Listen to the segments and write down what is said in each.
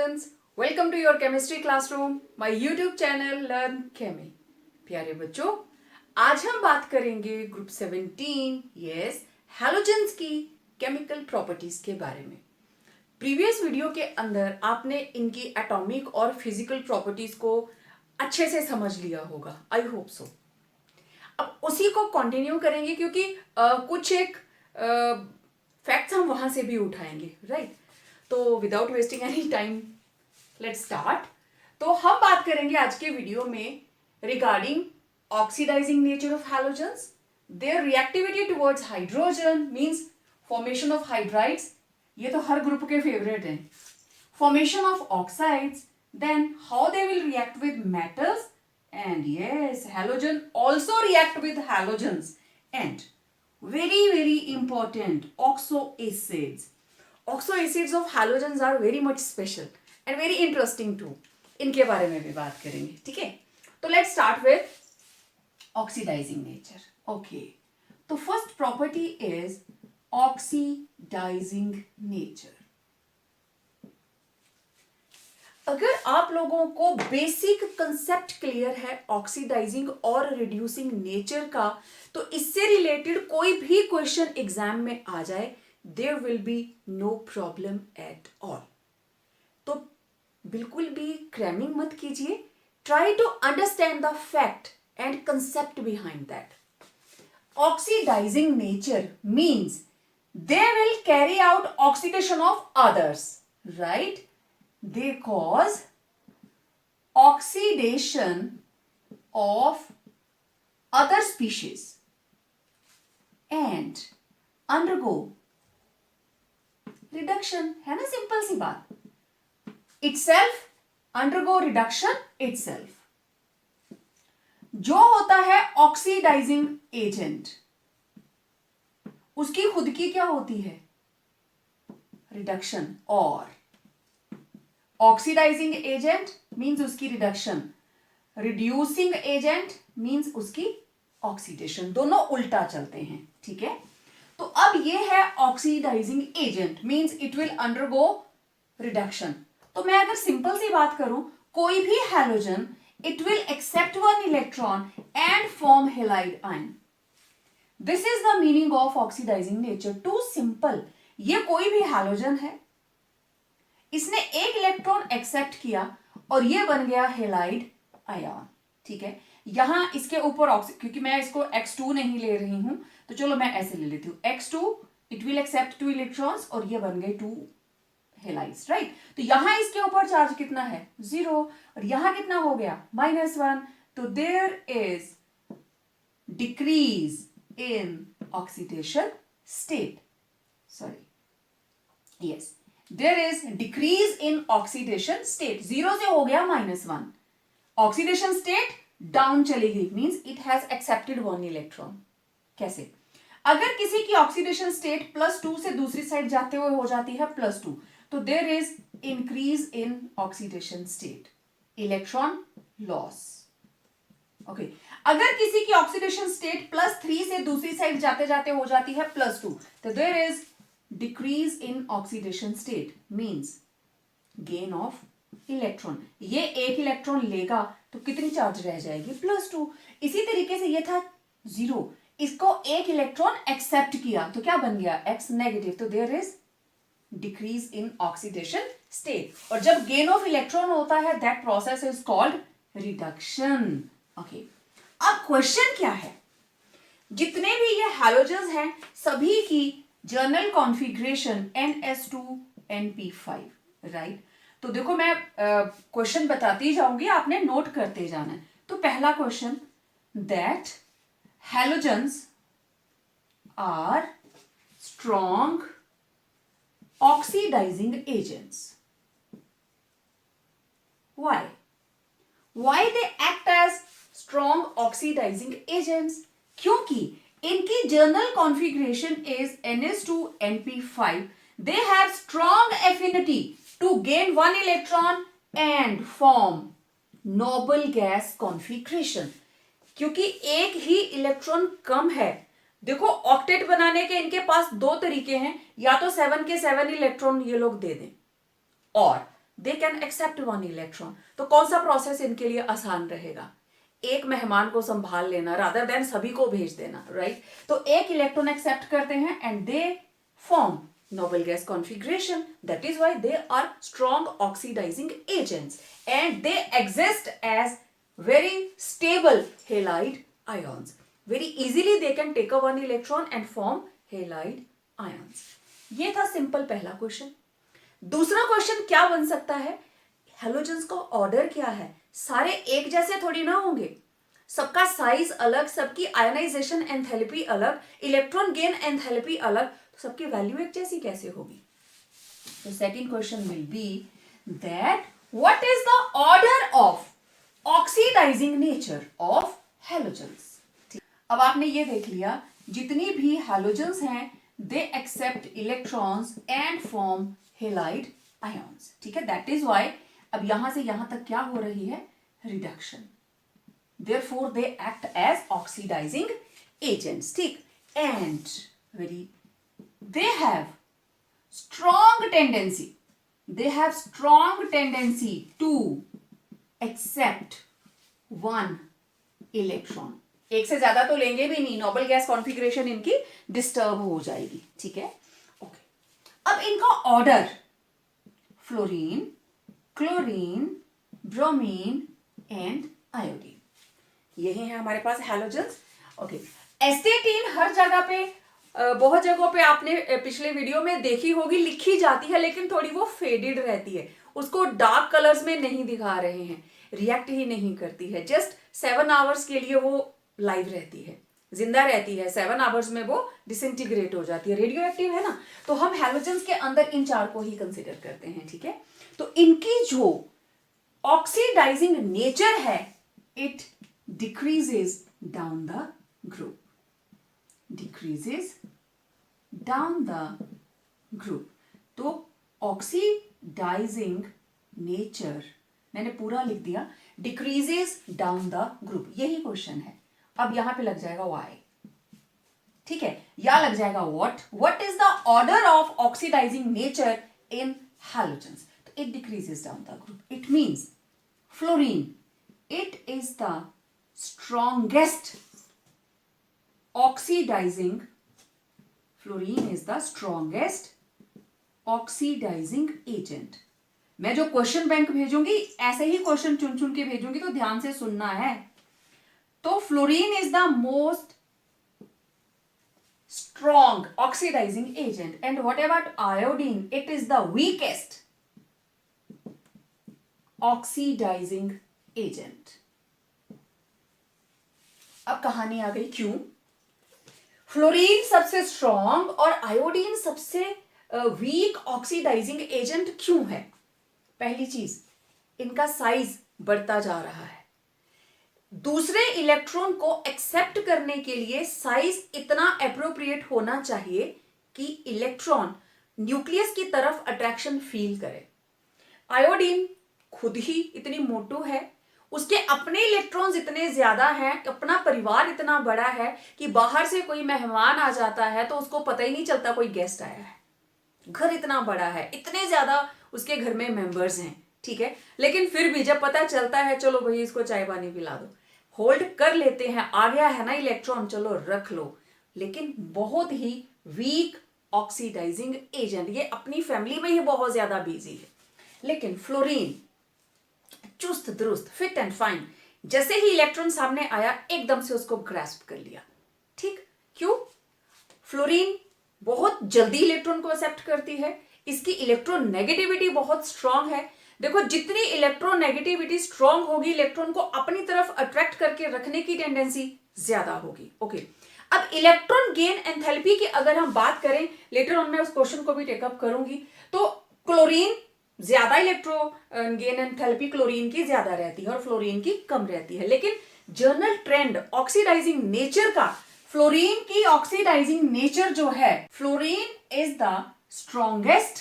students, welcome to your chemistry classroom, my YouTube channel Learn Chemi। प्यारे बच्चों, आज हम बात करेंगे ग्रुप 17 यस हैलोजेंस की केमिकल प्रॉपर्टीज के बारे में। प्रीवियस वीडियो के अंदर आपने इनकी एटॉमिक और फिजिकल प्रॉपर्टीज को अच्छे से समझ लिया होगा, आई होप सो। अब उसी को कंटिन्यू करेंगे क्योंकि कुछ एक फैक्ट्स हम वहां से भी उठाएंगे, राइट? तो without wasting any time let's start. तो हम बात करेंगे आज के वीडियो में regarding oxidising nature of halogens, their reactivity towards hydrogen means formation of hydrides, ये तो हर ग्रुप के फेवरेट हैं, formation of oxides, then how they will react with metals, and yes, halogen also react with halogens, and very important, oxoacids of halogens are very much special and very interesting too। इनके बारे में भी बात करेंगे, ठीक है? तो let's start with oxidizing nature। okay, तो first property is oxidizing nature। अगर आप लोगों को बेसिक कंसेप्ट क्लियर है ऑक्सीडाइजिंग और रिड्यूसिंग नेचर का, तो इससे रिलेटेड कोई भी क्वेश्चन एग्जाम में आ जाए, there will be no problem at all. तो बिल्कुल भी क्रैमिंग मत कीजिए, try to understand the fact and concept behind that. Oxidising nature means they will carry out oxidation of others, right? They cause oxidation of other species and undergo reduction, है ना? Simple सी बात, itself undergo reduction itself। जो होता है oxidising agent, उसकी खुद की क्या होती है? रिडक्शन। और ऑक्सीडाइजिंग एजेंट मीन्स उसकी रिडक्शन, रिड्यूसिंग एजेंट मीन्स उसकी ऑक्सीडेशन, दोनों उल्टा चलते हैं, ठीक है? तो अब ये है oxidising agent means it will undergo reduction. तो मैं अगर सिंपल सी बात करूं, कोई भी halogen it will accept one electron and form halide ion. This is the meaning of oxidising nature, too simple. ये कोई भी हैलोजन है, इसने एक इलेक्ट्रॉन एक्सेप्ट किया और ये बन गया हैलाइड आयन, ठीक है? यहां इसके ऊपर क्योंकि मैं इसको X2 नहीं ले रही हूं, तो चलो मैं ऐसे ले लेती हूं, X2 it will accept 2 electrons और ये बन गए 2 हैलाइड्स, राइट? तो यहां इसके ऊपर चार्ज कितना है? 0, और यहां कितना हो गया? -1। तो there is decrease in oxidation state, sorry, yes, there is decrease in oxidation state। 0 से हो गया -1, ऑक्सीडेशन स्टेट डाउन चली गई, means it has accepted 1 electron. कैसे? अगर किसी की ऑक्सीडेशन स्टेट +2 से दूसरी साइड जाते हुए हो जाती है +2, तो there is increase in oxidation state, electron loss. Okay, अगर किसी की ऑक्सीडेशन स्टेट +3 से दूसरी साइड जाते जाते हो जाती है +2, तो there is decrease in oxidation state means gain of electron। ये एक इलेक्ट्रॉन लेगा तो कितनी चार्ज रह जाएगी? +2। इसी तरीके से ये था 0, इसको एक इलेक्ट्रॉन एक्सेप्ट किया तो क्या बन गया? X negative. तो there is decrease in oxidation state, और जब गेन ऑफ इलेक्ट्रॉन होता है that process is called reduction. Okay, अब क्वेश्चन क्या है? जितने भी ये हैलोजेंस हैं सभी की जर्नल कॉन्फ़िगरेशन NS2NP5, राइट? तो देखो मैं क्वेश्चन बताती जाऊंगी, आपने नोट करते जाना है। तो पहला question, that halogens are strong oxidising agents. Why they act as strong oxidising agents? क्योंकि इनकी general configuration is NS2NP5। They have strong affinity to gain 1 electron and form noble gas configuration. क्योंकि एक ही electron कम है, देखो octet बनाने के इनके पास 2 तरीके हैं, या तो 7 के 7 इलेक्ट्रॉन ये लोग दे दें, और they can accept one electron. तो कौन सा प्रोसेस इनके लिए आसान रहेगा? एक मेहमान को संभाल लेना रादर देन सभी को भेज देना, राइट? तो एक इलेक्ट्रॉन एक्सेप्ट करते हैं and they form noble gas configuration. That is why they are strong oxidizing agents and they exist as very stable halide ions. Very easily they can take a one electron and form halide ions. ये था simple पहला question. दूसरा question क्या बन सकता है? Halogens का order क्या है? सारे एक जैसे थोड़ी ना होंगे, सबका साइज अलग, सबकी आयनाइजेशन एंथैल्पी अलग, इलेक्ट्रॉन गेन एंथैल्पी अलग, तो सबकी वैल्यू एक जैसी कैसे होगी? तो second question will be that what is the order of oxidising nature of halogens. अब आपने ये देख लिया जितनी भी हैलोजेंस हैं they accept electrons and form halide ions, ठीक है? दैट इज व्हाई अब यहां से यहां तक क्या हो रही है? Reduction. Therefore, they act as oxidizing agents, ठीक? And they have strong tendency to accept one electron. एक से ज्यादा तो लेंगे भी नहीं, नोबल गैस कॉन्फ़िगरेशन इनकी डिस्टर्ब हो जाएगी, ठीक है? ओके, अब इनका order fluorine, chlorine, bromine and iodine, यही है हमारे पास हैलोजेंस। ओके, एस्टेटीन हर जगह पे, बहुत जगहों पे आपने पिछले वीडियो में देखी होगी, लिखी जाती है लेकिन थोड़ी वो फेडेड रहती है, उसको डार्क कलर्स में नहीं दिखा रहे हैं, रिएक्ट ही नहीं करती है, जस्ट 7 आवर्स के लिए वो लाइव रहती है, जिंदा रहती है, 7 आवर्स में वो डिसइंटीग्रेट हो जाती है, रेडियो एक्टिव है ना। तो हम हैलोजेंस के अंदर इन 4 को ही कंसिडर करते हैं, ठीक है? तो इनकी जो ऑक्सीडाइजिंग नेचर है it decreases down the group, तो ऑक्सीडाइजिंग नेचर मैंने पूरा लिख दिया, decreases down the group, यही क्वेश्चन है। अब यहां पे लग जाएगा why, ठीक है? या लग जाएगा what is the order of oxidizing nature in halogens? तो it decreases down the group. It means fluorine, it is the strongest oxidizing, fluorine is the strongest oxidizing agent. मैं जो क्वेश्चन बैंक भेजूंगी ऐसे ही क्वेश्चन चुन चुन के भेजूंगी, तो ध्यान से सुनना है। तो fluorine is the most strong oxidizing agent, and what about iodine? It is the weakest oxidizing agent. अब कहानी आ गई क्यों फ्लोरीन सबसे स्ट्रॉन्ग और आयोडीन सबसे वीक ऑक्सीडाइजिंग एजेंट क्यों है? पहली चीज, इनका साइज बढ़ता जा रहा है, दूसरे इलेक्ट्रॉन को एक्सेप्ट करने के लिए साइज इतना एप्रोप्रिएट होना चाहिए कि इलेक्ट्रॉन न्यूक्लियस की तरफ अट्रैक्शन फील करे। आयोडीन खुद ही इतनी मोटू है, उसके अपने इलेक्ट्रॉन्स इतने ज्यादा हैं, अपना परिवार इतना बड़ा है कि बाहर से कोई मेहमान आ जाता है तो उसको पता ही नहीं चलता कोई गेस्ट आया है। घर इतना बड़ा है, इतने ज्यादा उसके घर में मेंबर्स हैं, ठीक है? लेकिन फिर भी जब पता चलता है चलो भाई इसको चाय पानी पिला दो, होल्ड कर लेते हैं, आ गया है ना इलेक्ट्रॉन, चलो रख लो। लेकिन बहुत ही वीक ऑक्सीडाइजिंग एजेंट, ये अपनी फैमिली में ही बहुत ज्यादा बिजी है। लेकिन फ्लोरीन चुस्त दुरुस्त, फिट एंड फाइन, जैसे ही इलेक्ट्रॉन सामने आया एकदम से उसको ग्रैस्प कर लिया, ठीक? क्यों? फ्लोरीन बहुत जल्दी इलेक्ट्रॉन को एक्सेप्ट करती है, इसकी इलेक्ट्रॉन नेगेटिविटी बहुत स्ट्रांग है। देखो जितनी इलेक्ट्रॉन नेगेटिविटी स्ट्रांग होगी, इलेक्ट्रॉन को अपनी तरफ अट्रैक्ट करके रखने की टेंडेंसी ज्यादा होगी। ओके, अब इलेक्ट्रॉन गेन एंथैल्पी की अगर हम बात करें, लेटर ऑन मैं उस क्वेश्चन को भी टेकअप करूंगी, तो क्लोरीन ज्यादा इलेक्ट्रॉन गेन एंथैल्पी क्लोरीन की ज्यादा रहती है और फ्लोरीन की कम रहती है। लेकिन जर्नल ट्रेंड ऑक्सीडाइजिंग नेचर का, फ्लोरीन की ऑक्सीडाइजिंग नेचर जो है, fluorine is the strongest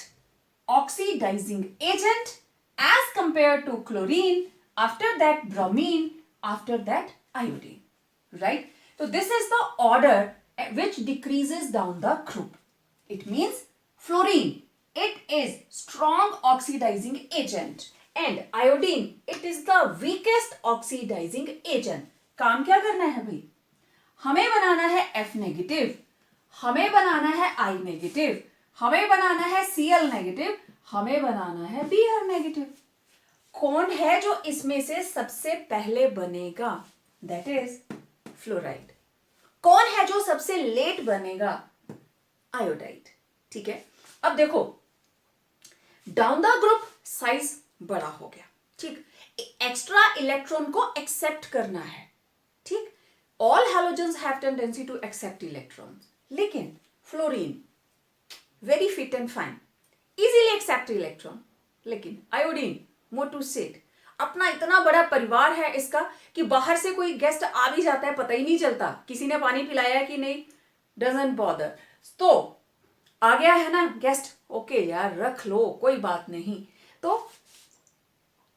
oxidising agent as compared to chlorine, after that bromine, after that iodine, right? So this is the order which decreases down the group. It means fluorine it is strong oxidizing agent and iodine it is the weakest oxidizing agent. काम क्या करना है भाई, हमें बनाना है F negative, हमें बनाना है I negative, हमें बनाना है Cl नेगेटिव, हमें बनाना है Br नेगेटिव. कौन है जो इसमें से सबसे पहले बनेगा? That is fluoride. कौन है जो सबसे लेट बनेगा? आयोडाइड. ठीक है, अब देखो डाउन द ग्रुप साइज बड़ा हो गया. ठीक, एक्स्ट्रा इलेक्ट्रॉन को एक्सेप्ट करना है. ठीक, all halogens have tendency to accept electrons, लेकिन fluorine very fit and fine, easily accept electron. लेकिन आयोडीन मोटू सेट, अपना इतना बड़ा परिवार है इसका कि बाहर से कोई गेस्ट आ भी जाता है पता ही नहीं चलता, किसी ने पानी पिलाया कि नहीं, डजंट बॉदर. तो आ गया है ना गेस्ट, ओके यार रख लो कोई बात नहीं. तो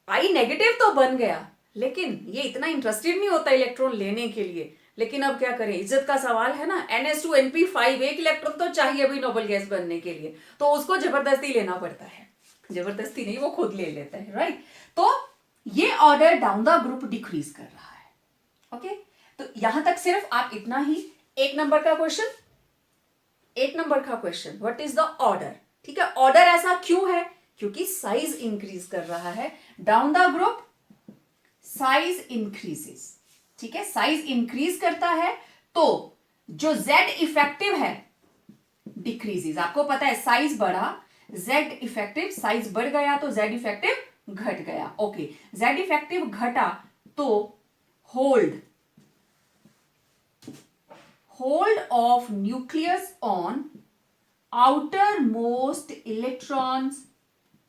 आई नेगेटिव तो बन गया, लेकिन ये इतना इंटरेस्टेड नहीं होता इलेक्ट्रॉन लेने के लिए. लेकिन अब क्या करें, इज्जत का सवाल है ना. NH2NP5 एक इलेक्ट्रॉन तो चाहिए अभी नोबल गैस बनने के लिए, तो उसको जबरदस्ती लेना पड़ता है. जबरदस्ती नहीं, वो खुद ले लेता है. राइट, तो ये order down the group decrease कर रहा है. ओके, तो यहां तक सिर्फ आप इतना ही. एक नंबर का क्वेश्चन, एक नंबर का question, what is the order. ठीक है, ऑर्डर ऐसा क्यों है? क्योंकि साइज इंक्रीज कर रहा है. Down the group size increases. ठीक है, साइज इंक्रीज करता है तो जो Z इफेक्टिव है डिक्रीजेस. आपको पता है साइज बढ़ा, Z इफेक्टिव साइज बढ़ गया तो Z इफेक्टिव घट गया. ओके, Z इफेक्टिव घटा तो hold of nucleus on outermost electrons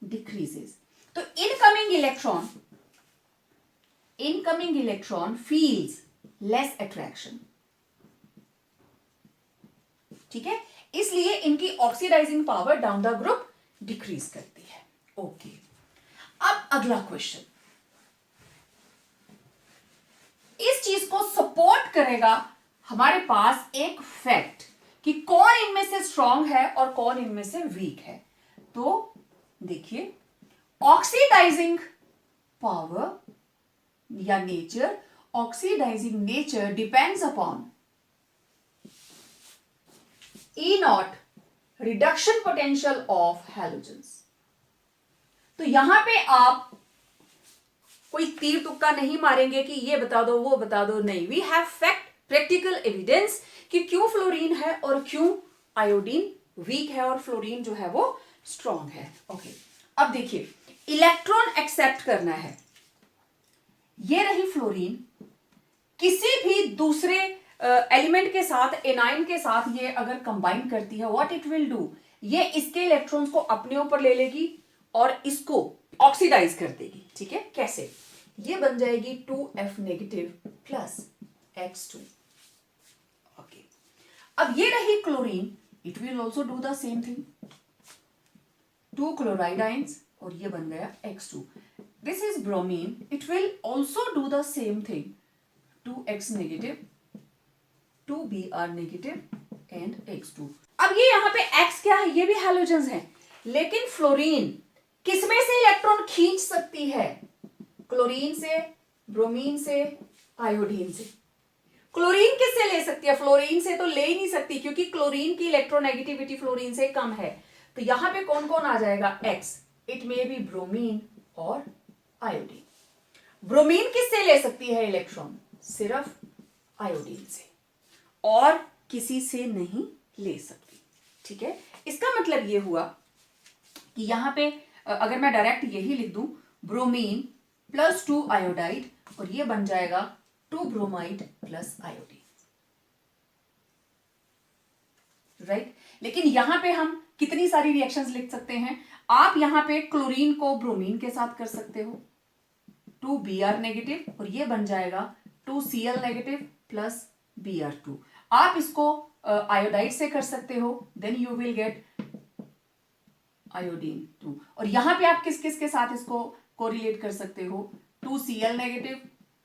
decreases. तो incoming electron feels less attraction. ठीक है, इसलिए इनकी oxidising power down the group decrease करती है. ओके, अब अगला क्वेश्चन इस चीज को सपोर्ट करेगा. हमारे पास एक फैक्ट कि कौन इनमें से स्ट्रांग है और कौन इनमें से वीक है. तो देखिए, ऑक्सीडाइजिंग पावर या नेचर, oxidising nature depends upon E0 reduction potential of halogens. तो यहां पे आप कोई तीर तुक्का नहीं मारेंगे कि ये बता दो वो बता दो. नहीं, we have fact, practical evidence कि क्यों फ्लोरीन है और क्यों आयोडीन वीक है और फ्लोरीन जो है वो स्ट्रांग है. ओके, अब देखिए, इलेक्ट्रॉन एक्सेप्ट करना है. ये रही फ्लोरीन, किसी भी दूसरे एलिमेंट के साथ, एनाइन के साथ ये अगर कंबाइन करती है, व्हाट इट विल डू, ये इसके इलेक्ट्रॉन्स को अपने ऊपर ले लेगी और इसको ऑक्सीडाइज कर देगी. ठीक है, कैसे? ये बन जाएगी 2F negative plus X2. Okay, अब ये रही chlorine, it will also do the same thing, 2 chloride ions और ये बन गया X2. This is bromine, it will also do the same thing, 2X negative, 2Br negative and X2. अब ये यहां पे X क्या है? ये भी हैलोजेंस है, लेकिन फ्लोरीन किसमें से इलेक्ट्रॉन खींच सकती है? क्लोरीन से, ब्रोमीन से, आयोडीन से. क्लोरीन किससे ले सकती है? फ्लोरीन से तो ले ही नहीं सकती, क्योंकि क्लोरीन की इलेक्ट्रोनेगेटिविटी फ्लोरीन से कम है. तो यहां पे कौन कौन आ जाएगा? X. It may be bromine और आयोडीन. ब्रोमीन किससे ले सकती है इलेक्ट्रॉन? सिर्फ आयोडीन से, और किसी से नहीं ले सकती. ठीक है, इसका मतलब ये हुआ कि यहां पे अगर मैं डायरेक्ट यही लिख दूं, ब्रोमीन प्लस 2 आयोडाइड, और ये बन जाएगा 2 ब्रोमाइड प्लस आयोडीन. राइट, लेकिन यहां पे हम कितनी सारी रिएक्शंस लिख सकते हैं? आप यहां पे क्लोरीन को ब्रोमीन के साथ कर सकते हो, 2Br नेगेटिव, और ये बन जाएगा 2Cl नेगेटिव प्लस Br2. आप इसको आयोडाइड से कर सकते हो, then you will get iodine 2. और यहां पे आप किस किस के साथ इसको कोरिलेट कर सकते हो? 2Cl negative,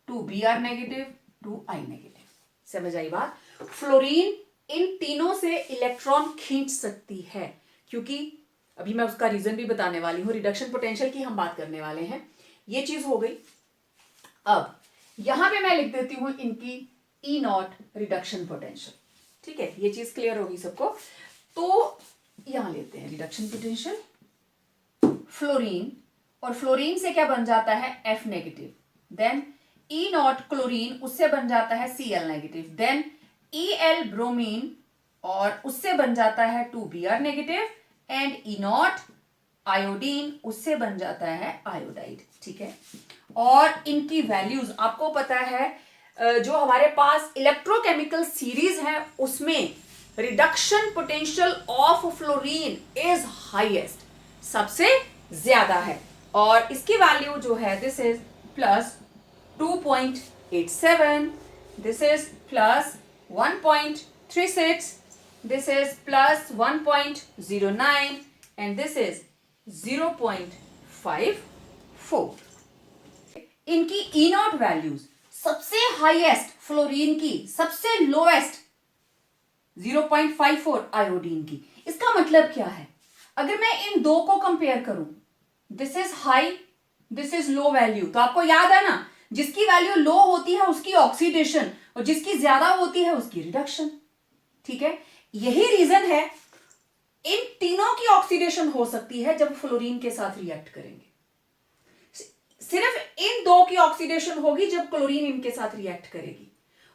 2Br negative, 2I negative. समझ आई बात? फ्लोरीन इन तीनों से इलेक्ट्रॉन खींच सकती है, क्योंकि अभी मैं उसका रीजन भी बताने वाली हूं। रिडक्शन पोटेंशियल की हम बात करने वाले हैं। ये चीज हो गई। अब यहां पे मैं लिख देती हूं इनकी ई नॉट रिडक्शन पोटेंशियल। ठीक है, ये चीज क्लियर होगी सबको। तो यहां लेते हैं रिडक्शन पोटेंशियल फ्लोरीन, और फ्लोरीन से क्या बन जाता है F negative, then E naught chlorine, उससे बन जाता है Cl negative, then El bromine और उससे बन जाता है 2Br negative, and E naught iodine, उससे बन जाता है आयोडाइड। ठीक है, और इनकी वैल्यूज आपको पता है, जो हमारे पास इलेक्ट्रोकेमिकल सीरीज है उसमें reduction potential of fluorine is highest, सबसे ज्यादा है, और इसकी वैल्यू जो है this is plus 2.87, this is plus 1.36, this is plus 1.09 and this is 0.54. इनकी ई नॉट वैल्यूज सबसे हाईएस्ट फ्लोरीन की, सबसे लोएस्ट 0.54 आयोडीन की। इसका मतलब क्या है? अगर मैं इन दो को कंपेयर करूं, this is high, this is low value, तो आपको याद है ना, जिसकी वैल्यू लो होती है उसकी ऑक्सीडेशन और जिसकी ज्यादा होती है उसकी रिडक्शन। ठीक है, यही रीजन है इन तीनों की ऑक्सीडेशन हो सकती है जब फ्लोरीन के साथ रिएक्ट करेंगे। सिर्फ इन दो की ऑक्सीडेशन होगी जब क्लोरीन इनके साथ रिएक्ट करेगी,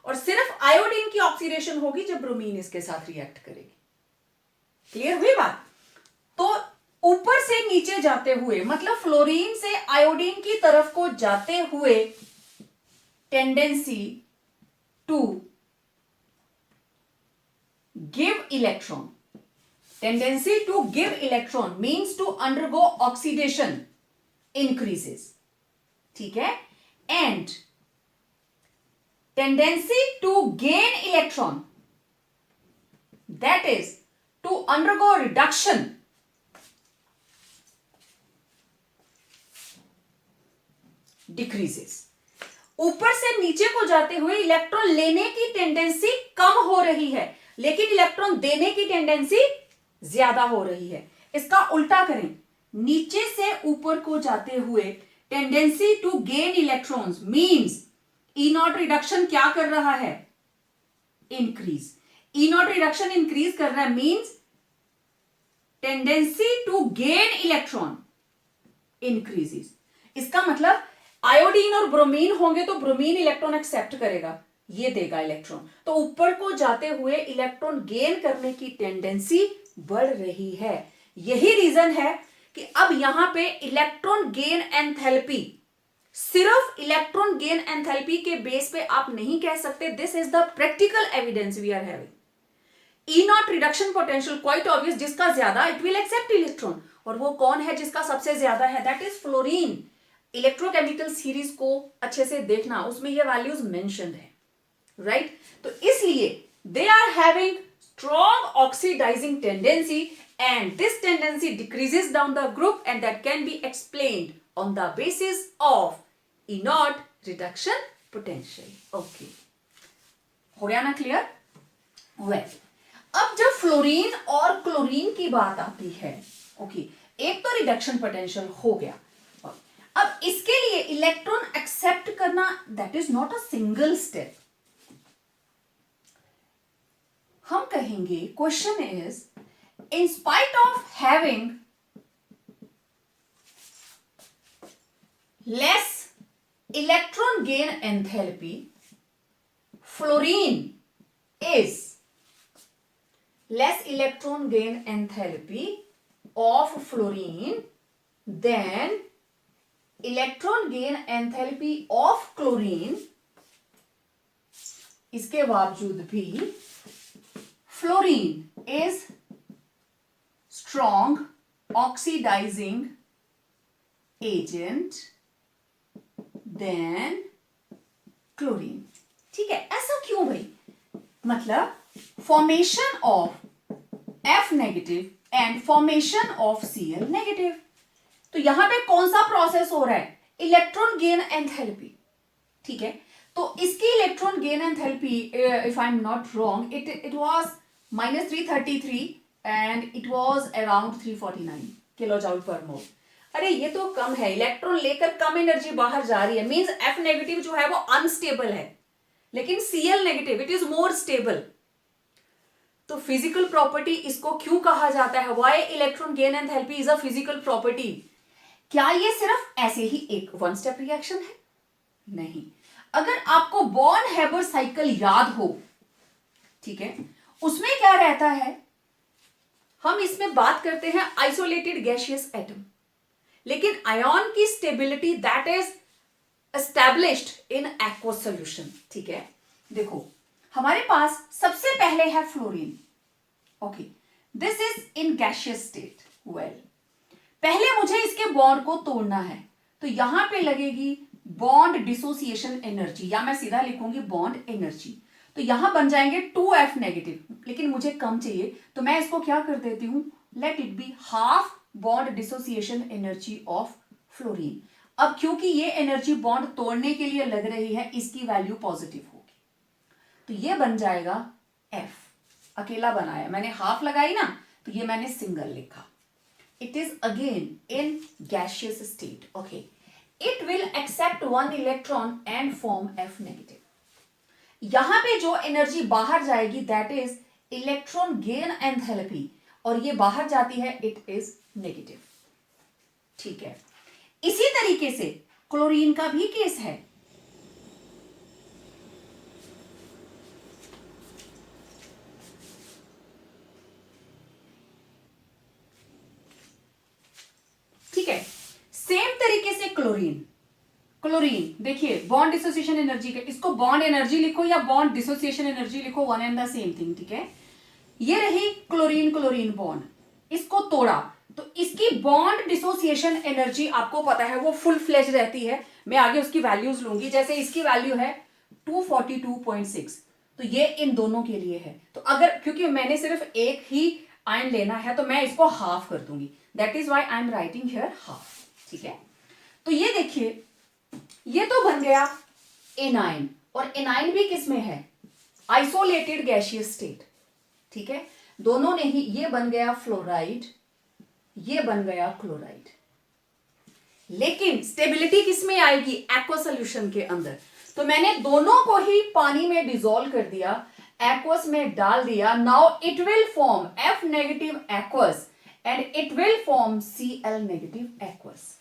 और सिर्फ आयोडीन की ऑक्सीडेशन होगी जब ब्रोमीन इसके साथ रिएक्ट करेगी। क्लियर हुई बात? तो ऊपर से नीचे जाते हुए, मतलब फ्लोरीन से आयोडीन की तरफ को जाते हुए, tendency to give electron, tendency to give electron means to undergo oxidation increases. ठीक है, and tendency to gain electron, that is to undergo reduction, decreases. ऊपर से नीचे को जाते हुए इलेक्ट्रॉन लेने की टेंडेंसी कम हो रही है, लेकिन इलेक्ट्रॉन देने की टेंडेंसी ज्यादा हो रही है। इसका उल्टा करें, नीचे से ऊपर को जाते हुए tendency to gain electrons means E naught reduction क्या कर रहा है? Increase. E naught reduction increase कर रहा है means tendency to gain electron increases. इसका मतलब आयोडीन और ब्रोमीन होंगे तो ब्रोमीन इलेक्ट्रॉन एक्सेप्ट करेगा, ये देगा इलेक्ट्रॉन, तो ऊपर को जाते हुए इलेक्ट्रॉन गेन करने की टेंडेंसी बढ़ रही है। यही रीजन है कि अब यहां पे इलेक्ट्रॉन गेन एंथैल्पी, सिर्फ इलेक्ट्रॉन गेन एंथैल्पी के बेस पे आप नहीं कह सकते this is the practical evidence we are having. E naught reduction potential quite obvious, जिसका ज्यादा इट विल एक्सेप्ट इलेक्ट्रॉन, और वो कौन है जिसका सबसे ज्यादा है? That is fluorine. Electrochemical series को अच्छे से देखना, उसमें ये वैल्यूज मेंशन्ड है, राइट? तो इसलिए they are having strong oxidising tendency and this tendency decreases down the group and that can be explained on the basis of E naught reduction potential. Okay, हो गया ना क्लियर? वेल, अब जब fluorine और chlorine की बात आती है, ओके, एक तो रिडक्शन पोटेंशियल हो गया, अब इसके लिए इलेक्ट्रॉन एक्सेप्ट करना that is not a single step. हम कहेंगे question is, in spite of having less electron gain enthalpy, fluorine is less electron gain enthalpy of fluorine than electron gain enthalpy of chlorine, इसके बावजूद भी fluorine is strong oxidizing agent than chlorine। ठीक है, ऐसा क्यों भाई? मतलब formation of F negative and formation of Cl negative, तो यहां पे कौन सा प्रोसेस हो रहा है? Electron gain enthalpy. ठीक है, तो इसकी electron gain enthalpy if I am not wrong it was -333 and it was around 349 kilojoule पर मोल। अरे ये तो कम है, इलेक्ट्रॉन लेकर कम एनर्जी बाहर जा रही है, मींस F नेगेटिव जो है वो अनस्टेबल है, लेकिन Cl negative it is more stable. तो फिजिकल प्रॉपर्टी इसको क्यों कहा जाता है? Why electron gain enthalpy is a physical property? क्या ये सिर्फ ऐसे ही एक वन स्टेप रिएक्शन है? नहीं। अगर आपको बॉर्न हैबर साइकिल याद हो, ठीक है, उसमें क्या रहता है, हम इसमें बात करते हैं आइसोलेटेड गैसियस एटम, लेकिन आयन की stability that is established in aqueous solution. ठीक है, देखो हमारे पास सबसे पहले है fluorine. Okay, this is in gaseous state. Well, पहले मुझे इसके बॉन्ड को तोड़ना है, तो यहां पे लगेगी बॉन्ड डिसोसिएशन एनर्जी, या मैं सीधा लिखूंगी बॉन्ड एनर्जी। तो यहां बन जाएंगे 2F नेगेटिव, लेकिन मुझे कम चाहिए, तो मैं इसको क्या कर देती हूं, let it be half bond dissociation energy of fluorine. अब क्योंकि ये एनर्जी बॉन्ड तोड़ने के लिए लग रही है, इसकी वैल्यू पॉजिटिव होगी, तो ये बन जाएगा F। अकेला बनाया मैंने, हाफ लगाई ना, तो ये मैंने सिंगल लिखा। It is again in gaseous state. Okay, it will accept one electron and form F negative. यहां पे जो एनर्जी बाहर जाएगी that is electron gain enthalpy, और ये बाहर जाती है इट इज नेगेटिव। ठीक है, इसी तरीके से क्लोरीन का भी केस है। ठीक है, सेम तरीके से क्लोरीन देखिए बॉन्ड डिसोसिएशन एनर्जी के, इसको बॉन्ड एनर्जी लिखो या बॉन्ड डिसोसिएशन एनर्जी लिखो, one and the same thing. ठीक है, ये रही क्लोरीन बॉन्ड, इसको तोड़ा, तो इसकी बॉन्ड डिसोसिएशन एनर्जी आपको पता है वो फुल फ्लेज रहती है। मैं आगे उसकी वैल्यूज लूंगी, जैसे इसकी वैल्यू है 242.6, तो ये इन दोनों के लिए है। तो अगर क्योंकि मैंने सिर्फ एक ही आयन लेना है, तो मैं इसको हाफ कर दूंगी, that is why I am writing here half. ठीक है, तो ये देखिए ये तो बन गया एनाइन, और एनाइन भी किसमें है, आइसोलेटेड गैसियस स्टेट। ठीक है, दोनों ने ही, ये बन गया फ्लोराइड, ये बन गया क्लोराइड, लेकिन स्टेबिलिटी किसमें आएगी, एक्वस सॉल्यूशन के अंदर। तो मैंने दोनों को ही पानी में डिसॉल्व कर दिया, एक्वस में डाल दिया। Now it will form F negative aqueous and it will form Cl negative aqueous.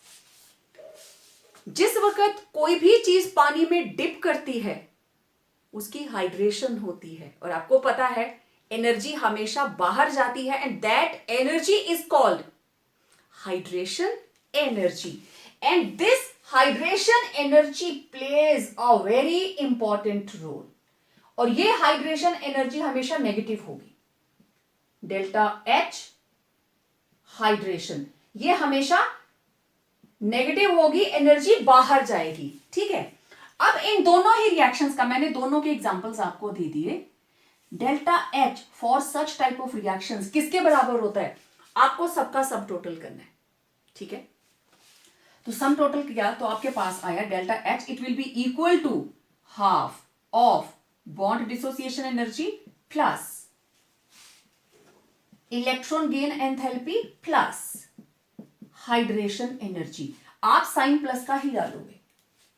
जिस वक्त कोई भी चीज पानी में डिप करती है उसकी हाइड्रेशन होती है, और आपको पता है एनर्जी हमेशा बाहर जाती है, and that energy is called hydration energy, and this hydration energy plays a very important role, और ये हाइड्रेशन एनर्जी हमेशा नेगेटिव होगी। डेल्टा H हाइड्रेशन, ये हमेशा नेगेटिव होगी, एनर्जी बाहर जाएगी। ठीक है, अब इन दोनों ही रिएक्शंस का मैंने दोनों के एग्जांपल्स आपको दे दिए। Delta H for such type of reactions किसके बराबर होता है, आपको सबका सब टोटल करना है। ठीक है, तो सम टोटल किया तो आपके पास आया delta H, it will be equal to half of bond dissociation energy plus electron gain enthalpy plus hydration energy. आप साइन प्लस का ही डालोगे,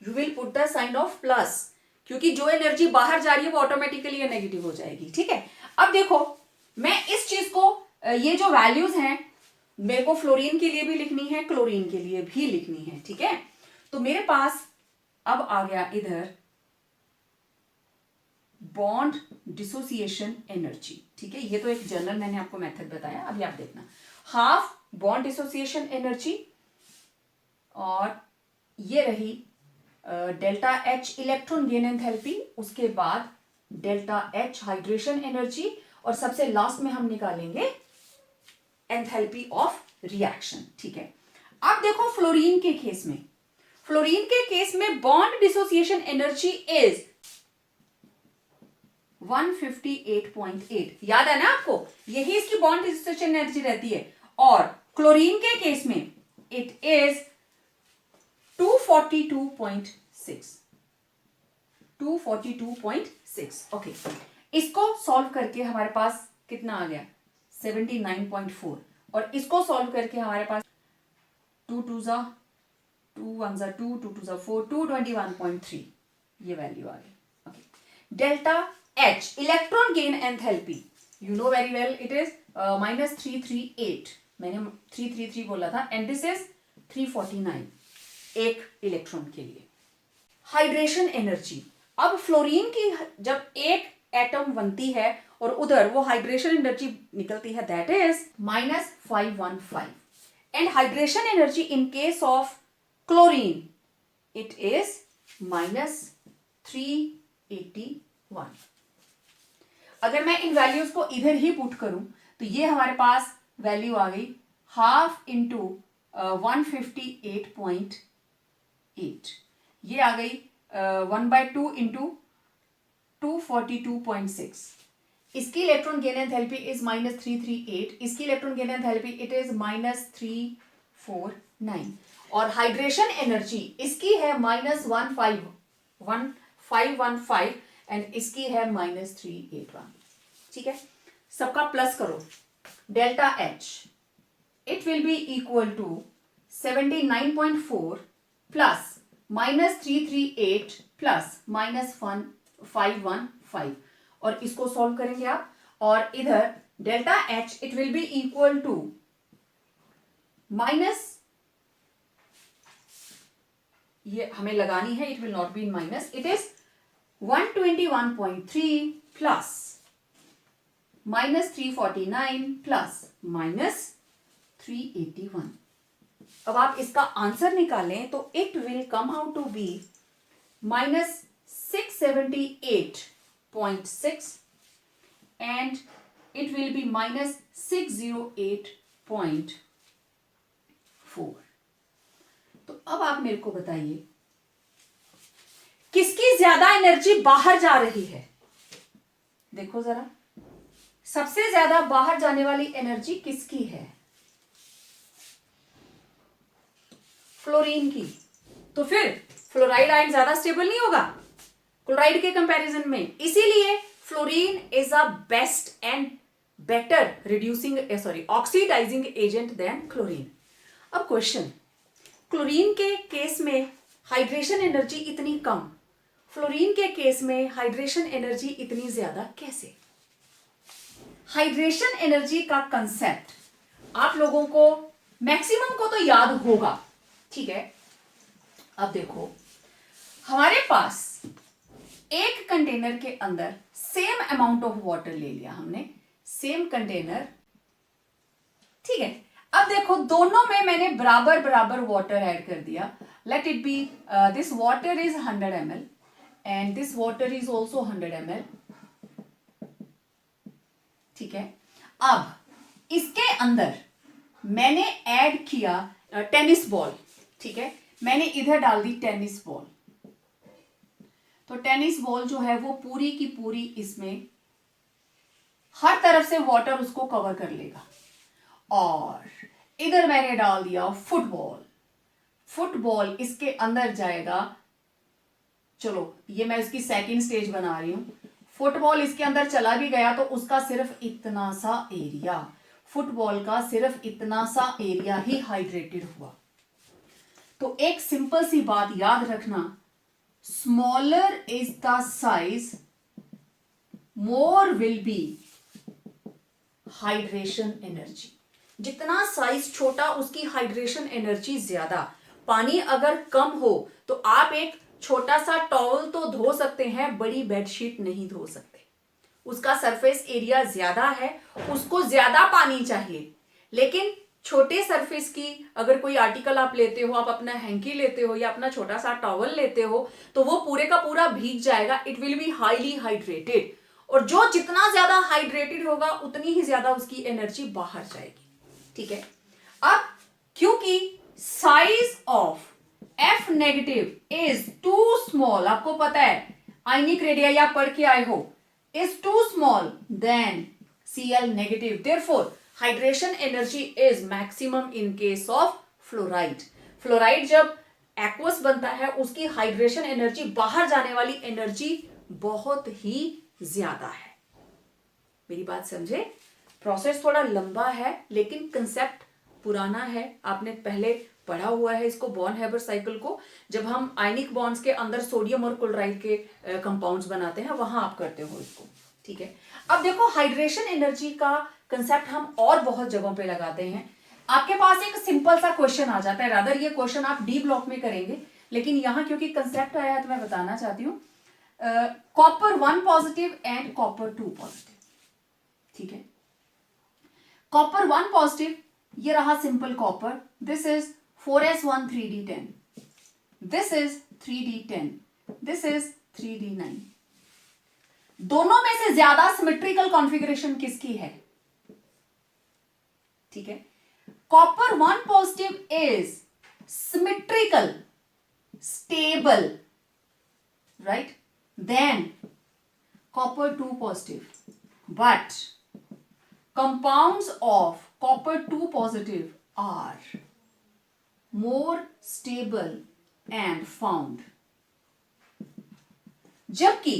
you will put the sign of plus, क्योंकि जो एनर्जी बाहर जा रही है वो ऑटोमेटिकली ये नेगेटिव हो जाएगी। ठीक है, अब देखो मैं इस चीज को, ये जो वैल्यूज हैं मेरे को फ्लोरीन के लिए भी लिखनी है, क्लोरीन के लिए भी लिखनी है। ठीक है, तो मेरे पास अब आ गया इधर बॉन्ड डिसोसिएशन एनर्जी। ठीक है, ये तो एक जनरल मैंने आपको मेथड बताया, अभी आप देखना, हाफ बॉन्ड डिसोसिएशन एनर्जी, और ये रही delta H electron gain enthalpy, उसके बाद डेल्टा H हाइड्रेशन एनर्जी, और सबसे लास्ट में हम निकालेंगे एंथैल्पी ऑफ रिएक्शन। ठीक है, अब देखो फ्लोरीन के केस में बॉन्ड डिसोसिएशन एनर्जी इज 158.8, याद है ना आपको, यही इसकी बॉन्ड डिसोसिएशन एनर्जी रहती है। और क्लोरीन के केस में इट इज 242.6। ओके, इसको सॉल्व करके हमारे पास कितना आ गया, 79.4, और इसको सॉल्व करके हमारे पास 2 2 जा 2 1 जा 2 2 2 जा 4 221.3 ये वैल्यू आ गई. Okay, delta H electron gain enthalpy, you know very well it is -338. मैंने 333 बोला था, एंड दिस इज 349 एक इलेक्ट्रॉन के लिए. हाइड्रेशन एनर्जी, अब फ्लोरीन की जब एक एटम बनती है और उधर वो हाइड्रेशन एनर्जी निकलती है, that is -515. And hydration energy in case of chlorine it is -381. अगर मैं इन वैल्यूज को इधर ही पुट करूं तो ये हमारे पास वैल्यू आ गई हाफ इंटू 158.8, ये आ गई 1/2 इंटू 242.6. इसकी इलेक्ट्रॉन गेन एंथैल्पी इज -338, इसकी electron gain enthalpy it is -349, और हाइड्रेशन एनर्जी इसकी है -1515 एंड इसकी है -381. ठीक है, सबका प्लस करो. Delta H it will be equal to 79.4 plus -338 plus -515, और इसको सॉल्व करेंगे आप, और इधर delta H it will be equal to ये हमें लगानी है, it will not be in minus, it is 121.3 plus -349 plus -381. अब आप इसका आंसर निकालें तो it will come out to be -678.6 and it will be -608.4. तो अब आप मेरे को बताइए किसकी ज्यादा एनर्जी बाहर जा रही है. देखो जरा, सबसे ज्यादा बाहर जाने वाली एनर्जी किसकी है? फ्लोरीन की. तो फिर फ्लोराइड आयन ज्यादा स्टेबल नहीं होगा क्लोराइड के कंपैरिजन में, इसीलिए fluorine is a best and better reducing oxidising agent than chlorine. अब क्वेश्चन, क्लोरीन के केस में हाइड्रेशन एनर्जी इतनी कम, फ्लोरीन के केस में हाइड्रेशन एनर्जी इतनी ज्यादा कैसे? हाइड्रेशन एनर्जी का कंसेप्ट आप लोगों को मैक्सिमम को तो याद होगा. ठीक है, अब देखो हमारे पास एक कंटेनर के अंदर सेम अमाउंट ऑफ वाटर ले लिया हमने, सेम कंटेनर. ठीक है, अब देखो दोनों में मैंने बराबर बराबर वाटर ऐड कर दिया. Let it be this water is 100 ml and this water is also 100 ml. ठीक है, अब इसके अंदर मैंने ऐड किया टेनिस बॉल. ठीक है, मैंने इधर डाल दी टेनिस बॉल. तो टेनिस बॉल जो है वो पूरी की पूरी इसमें हर तरफ से वाटर उसको कवर कर लेगा. और इधर मैंने डाल दिया फुटबॉल. फुटबॉल इसके अंदर जाएगा. चलो ये मैं इसकी सेकंड स्टेज बना रही हूं. फुटबॉल इसके अंदर चला भी गया तो उसका सिर्फ इतना सा एरिया, फुटबॉल का सिर्फ इतना सा एरिया ही हाइड्रेटेड हुआ. तो एक सिंपल सी बात याद रखना, smaller is the size more will be hydration energy. जितना साइज छोटा उसकी हाइड्रेशन एनर्जी ज्यादा. पानी अगर कम हो तो आप एक छोटा सा टॉवल तो धो सकते हैं, बड़ी बेडशीट नहीं धो सकते. उसका सरफेस एरिया ज्यादा है, उसको ज्यादा पानी चाहिए. लेकिन छोटे सरफेस की अगर कोई आर्टिकल आप लेते हो, आप अपना हैंकी लेते हो या अपना छोटा सा टॉवल लेते हो, तो वो पूरे का पूरा भीग जाएगा. It will be highly hydrated, और जो जितना ज्यादा हाइड्रेटेड होगा उतनी ही ज्यादा उसकी एनर्जी बाहर जाएगी. ठीक है, अब क्योंकि size of F negative is too small, आपको पता है आयनिक रेडियाई आप पढ़ के आए हो, is too small than Cl negative. Therefore hydration energy is maximum in case of fluoride. Fluoride जब एक्वस बनता है उसकी हाइड्रेशन एनर्जी, बाहर जाने वाली एनर्जी बहुत ही ज्यादा है. मेरी बात समझे? प्रोसेस थोड़ा लंबा है लेकिन कंसेप्ट पुराना है, आपने पहले पढ़ा हुआ है इसको, बॉर्न हैबर साइकिल को। जब हम आयनिक बॉन्ड्स के अंदर सोडियम और क्लोराइड के कंपाउंड्स बनाते हैं वहां आप करते हो इसको, ठीक है। अब देखो हाइड्रेशन एनर्जी का कंसेप्ट हम और बहुत जगहों पे लगाते हैं। आपके पास एक सिंपल सा क्वेश्चन आ जाता है, रादर ये क्वेश्चन आप डी ब्लॉक में करेंगे, लेकिन यहां क्योंकि कंसेप्ट आया है तो मैं बताना चाहती हूँ। Copper 1 positive and copper 2 positive, ठीक है। कॉपर 1 पॉजिटिव, ये रहा simple copper, this is 4s1 3d10, this is 3d10, this is 3d9। दोनों में से ज्यादा सिमेट्रिकल कॉन्फ़िगरेशन किसकी है, ठीक है। Copper 1 positive is symmetrical, stable, right, then copper 2 positive, but compounds of copper 2 positive are more stable and found, जबकि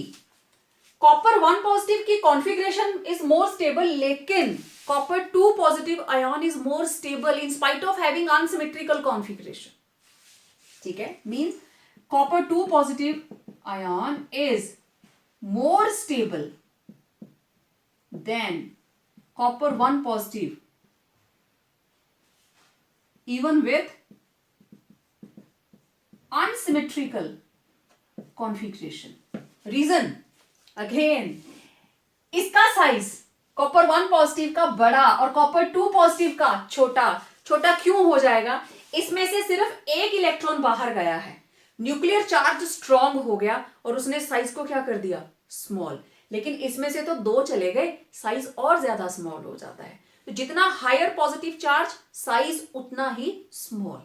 copper 1 positive की कॉन्फ़िगरेशन इज मोर स्टेबल, लेकिन copper 2 positive ion is more stable in spite of having unsymmetrical configuration, ठीक है। Means copper 2 positive ion is more stable than copper 1 positive even with unsymmetrical configuration. Reason again, इसका size copper 1 positive का बड़ा और copper 2 positive का छोटा, छोटा क्यों हो जाएगा, इसमें से सिर्फ एक इलेक्ट्रॉन बाहर गया है, न्यूक्लियर चार्ज स्ट्रॉन्ग हो गया और उसने साइज को क्या कर दिया, स्मॉल, लेकिन इसमें से तो 2 चले गए, साइज और ज्यादा स्मॉल हो जाता है। तो जितना हायर पॉजिटिव चार्ज साइज उतना ही स्मॉल,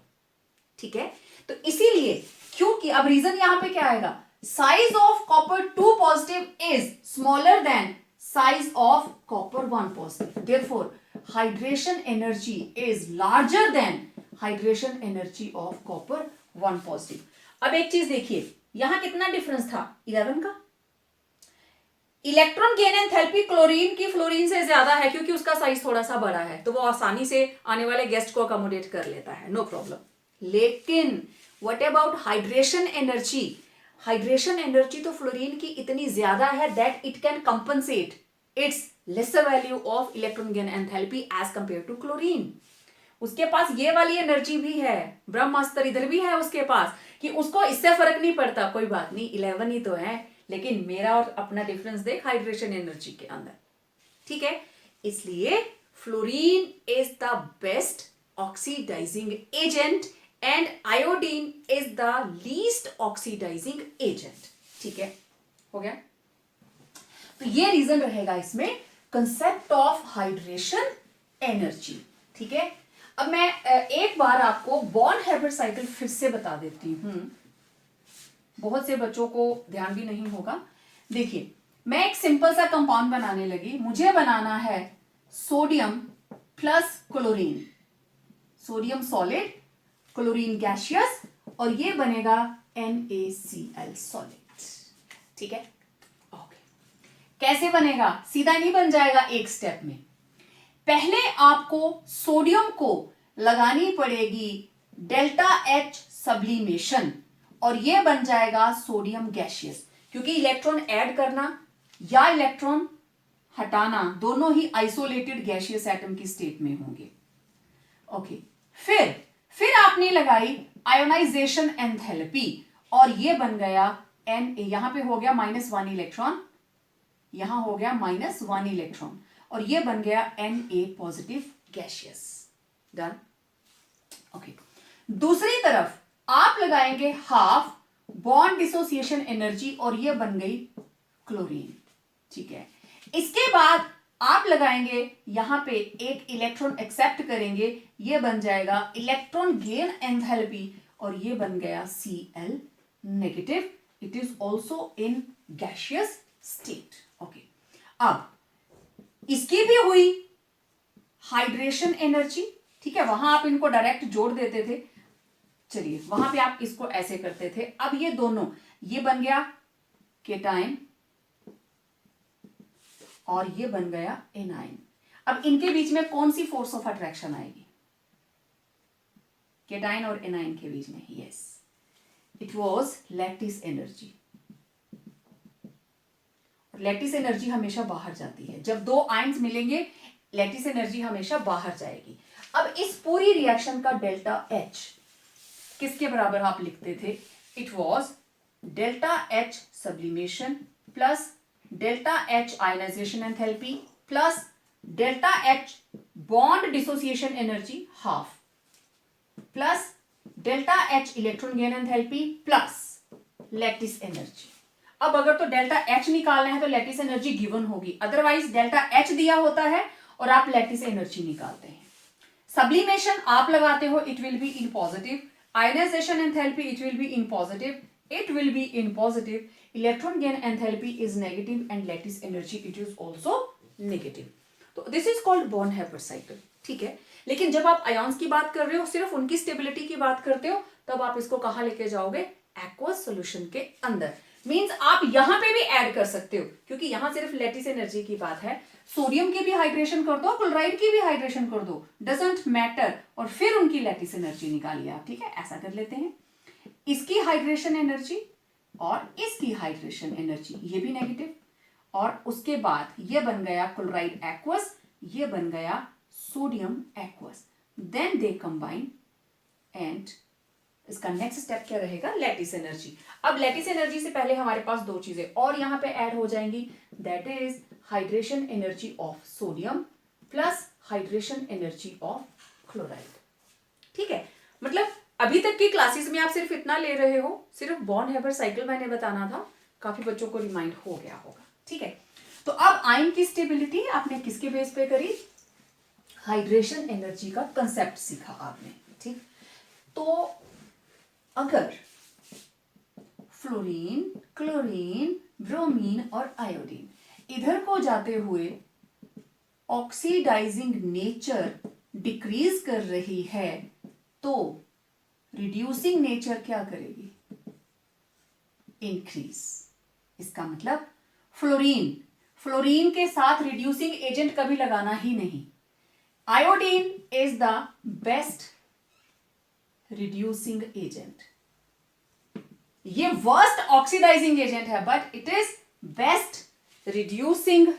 ठीक है। तो इसीलिए क्योंकि अब रीजन यहां पे क्या आएगा, size of copper 2 positive is smaller than size of copper 1 positive, therefore hydration energy is larger than hydration energy of copper 1 positive. अब एक चीज देखिए, यहां कितना डिफरेंस था, 11 का। इलेक्ट्रॉन गेन एंथैल्पी क्लोरीन की फ्लोरीन से ज्यादा है क्योंकि उसका साइज थोड़ा सा बड़ा है, तो वो आसानी से आने वाले गेस्ट को अकोमोडेट कर लेता है, नो प्रॉब्लम। लेकिन what about hydration energy, hydration energy तो फ्लोरीन की इतनी ज्यादा है that it can compensate its lesser value of electron gain enthalpy as compare to chlorine. उसके पास ये वाली एनर्जी भी है, ब्रह्मास्त्र इधर भी है उसके पास, कि उसको इससे फर्क नहीं पड़ता, कोई बात नहीं 11 ही तो है, लेकिन मेरा और अपना डिफरेंस देख हाइड्रेशन एनर्जी के अंदर, ठीक है। इसलिए fluorine is the best oxidising agent and iodine is the least oxidising agent, ठीक है, हो गया। तो ये रीजन रहेगा इसमें कंसेप्ट ऑफ हाइड्रेशन एनर्जी, ठीक है। अब मैं एक बार आपको बॉर्न हैबर साइकिल फिर से बता देती हूं, बहुत से बच्चों को ध्यान भी नहीं होगा। देखिए, मैं एक सिंपल सा कंपाउंड बनाने लगी, मुझे बनाना है sodium plus chlorine, sodium solid chlorine gaseous, और ये बनेगा NaCl सॉलिड, ठीक है। ओके, कैसे बनेगा, सीधा नहीं बन जाएगा, एक स्टेप में पहले आपको सोडियम को लगानी पड़ेगी डेल्टा H सब्लिमेशन और ये बन जाएगा सोडियम गैसियस, क्योंकि इलेक्ट्रॉन ऐड करना या इलेक्ट्रॉन हटाना दोनों ही आइसोलेटेड गैसियस एटम की स्टेट में होंगे। ओके, फिर आपने लगाई आयोनाइजेशन एंथैल्पी और ये बन गया Na, यहां पे हो गया -1 इलेक्ट्रॉन, यहां हो गया -1 इलेक्ट्रॉन और ये बन गया Na positive gaseous, done. Okay, दूसरी तरफ आप लगाएंगे हाफ बॉन्ड डिसोसिएशन एनर्जी और ये बन गई क्लोरीन, ठीक है। इसके बाद आप लगाएंगे यहां पे एक इलेक्ट्रॉन एक्सेप्ट करेंगे, ये बन जाएगा इलेक्ट्रॉन गेन एंथैल्पी और ये बन गया Cl negative, it is also in gaseous state. Okay, अब इसकी भी हुई हाइड्रेशन एनर्जी, ठीक है, वहां आप इनको डायरेक्ट जोड़ देते थे, चलिए वहां पे आप इसको ऐसे करते थे। अब ये दोनों, ये बन गया केटाइन और ये बन गया एनाइन। अब इनके बीच में कौन सी फोर्स ऑफ अट्रैक्शन आएगी? केटाइन और एनाइन के बीच में, yes, it was lattice energy. Lattice energy हमेशा बाहर जाती है, जब दो आयंस मिलेंगे लैटिस एनर्जी हमेशा बाहर जाएगी। अब इस पूरी रिएक्शन का डेल्टा एच किसके बराबर आप लिखते थे? It was delta H sublimation plus delta H ionisation enthalpy plus delta H bond dissociation energy half plus delta H electron gain enthalpy plus lattice energy. अब अगर तो डेल्टा एच निकालना है तो लैटिस एनर्जी गिवन होगी, otherwise delta H दिया होता है और आप लैटिस एनर्जी निकालते हैं। सब्लिमेशन आप लगाते हो, it will be in positive. Ionization enthalpy, it will be in positive, it will be in positive. Electron gain enthalpy is negative and lattice energy it is also negative. तो this is called Born Haber cycle, ठीक है। लेकिन जब आप ions की बात कर रहे हो, सिर्फ उनकी स्टेबिलिटी की बात करते हो, तब आप इसको कहां लेके जाओगे? एक्वस सॉल्यूशन के अंदर। मींस आप यहां पे भी ऐड कर सकते हो, क्योंकि यहां सिर्फ लैटिस एनर्जी की बात है। सोडियम की भी हाइड्रेशन कर दो, क्लोराइड की भी हाइड्रेशन कर दो, डजंट मैटर, और फिर उनकी लैटिस एनर्जी निकालिए आप, ठीक है। ऐसा कर लेते हैं, इसकी हाइड्रेशन एनर्जी और इसकी हाइड्रेशन एनर्जी, ये भी नेगेटिव, और उसके बाद ये बन गया क्लोराइड एक्वस, ये बन गया sodium aqueous, then they combine and इसका नेक्स्ट स्टेप क्या रहेगा? Lattice energy. अब लैटिस एनर्जी से पहले हमारे पास दो चीजें और यहां पे ऐड हो जाएंगी, that is hydration energy of sodium plus hydration energy of chloride, ठीक है। मतलब अभी तक की क्लासेस में आप सिर्फ इतना ले रहे हो, सिर्फ बॉर्न-हैबर साइकिल मैंने बताना था, काफी बच्चों को रिमाइंड हो गया होगा, ठीक है। तो अब आयन की स्टेबिलिटी आपने किसके बेस पे करी? हाइड्रेशन एनर्जी का कंसेप्ट सीखा आपने, ठीक। तो अगर फ्लोरीन, क्लोरीन, ब्रोमीन और आयोडीन इधर को जाते हुए ऑक्सीडाइजिंग नेचर डिक्रीज कर रही है, तो रिड्यूसिंग नेचर क्या करेगी? इंक्रीज। इसका मतलब फ्लोरीन के साथ रिड्यूसिंग एजेंट कभी लगाना ही नहीं। Iodine is the best reducing agent. ये वर्स्ट ऑक्सीडाइजिंग एजेंट है, but it is best reducing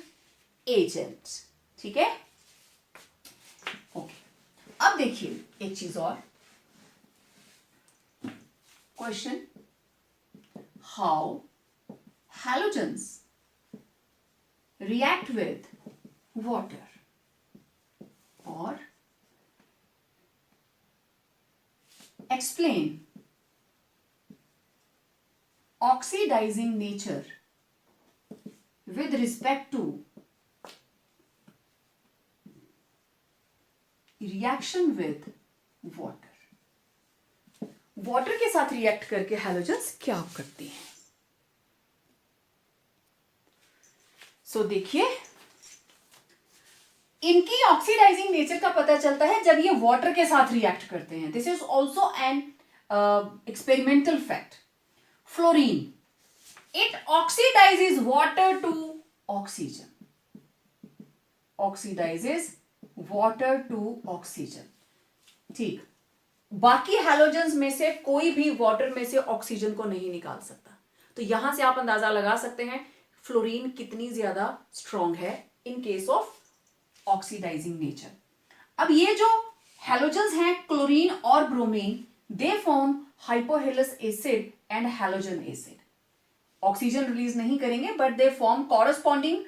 agent, ठीक है। ओके, अब देखिए एक चीज और, question, how halogens react with water, or explain oxidizing nature with respect to reaction with water. Water के साथ रिएक्ट करके हैलोजेंस क्या करती हैं? सो देखिए, इनकी ऑक्सीडाइजिंग नेचर का पता चलता है जब ये वाटर के साथ रिएक्ट करते हैं। This is also an experimental fact. Fluorine, it oxidises water to oxygen, oxidises water to oxygen, ठीक। बाकी हैलोजेंस में से कोई भी वाटर में से ऑक्सीजन को नहीं निकाल सकता। तो यहां से आप अंदाजा लगा सकते हैं फ्लोरीन कितनी ज्यादा स्ट्रॉन्ग है in case of oxidising nature. अब ये जो हैलोजेंस हैं क्लोरीन और bromine, they form hypohalous acid and halogen acid. Oxygen release नहीं करेंगे, but they form corresponding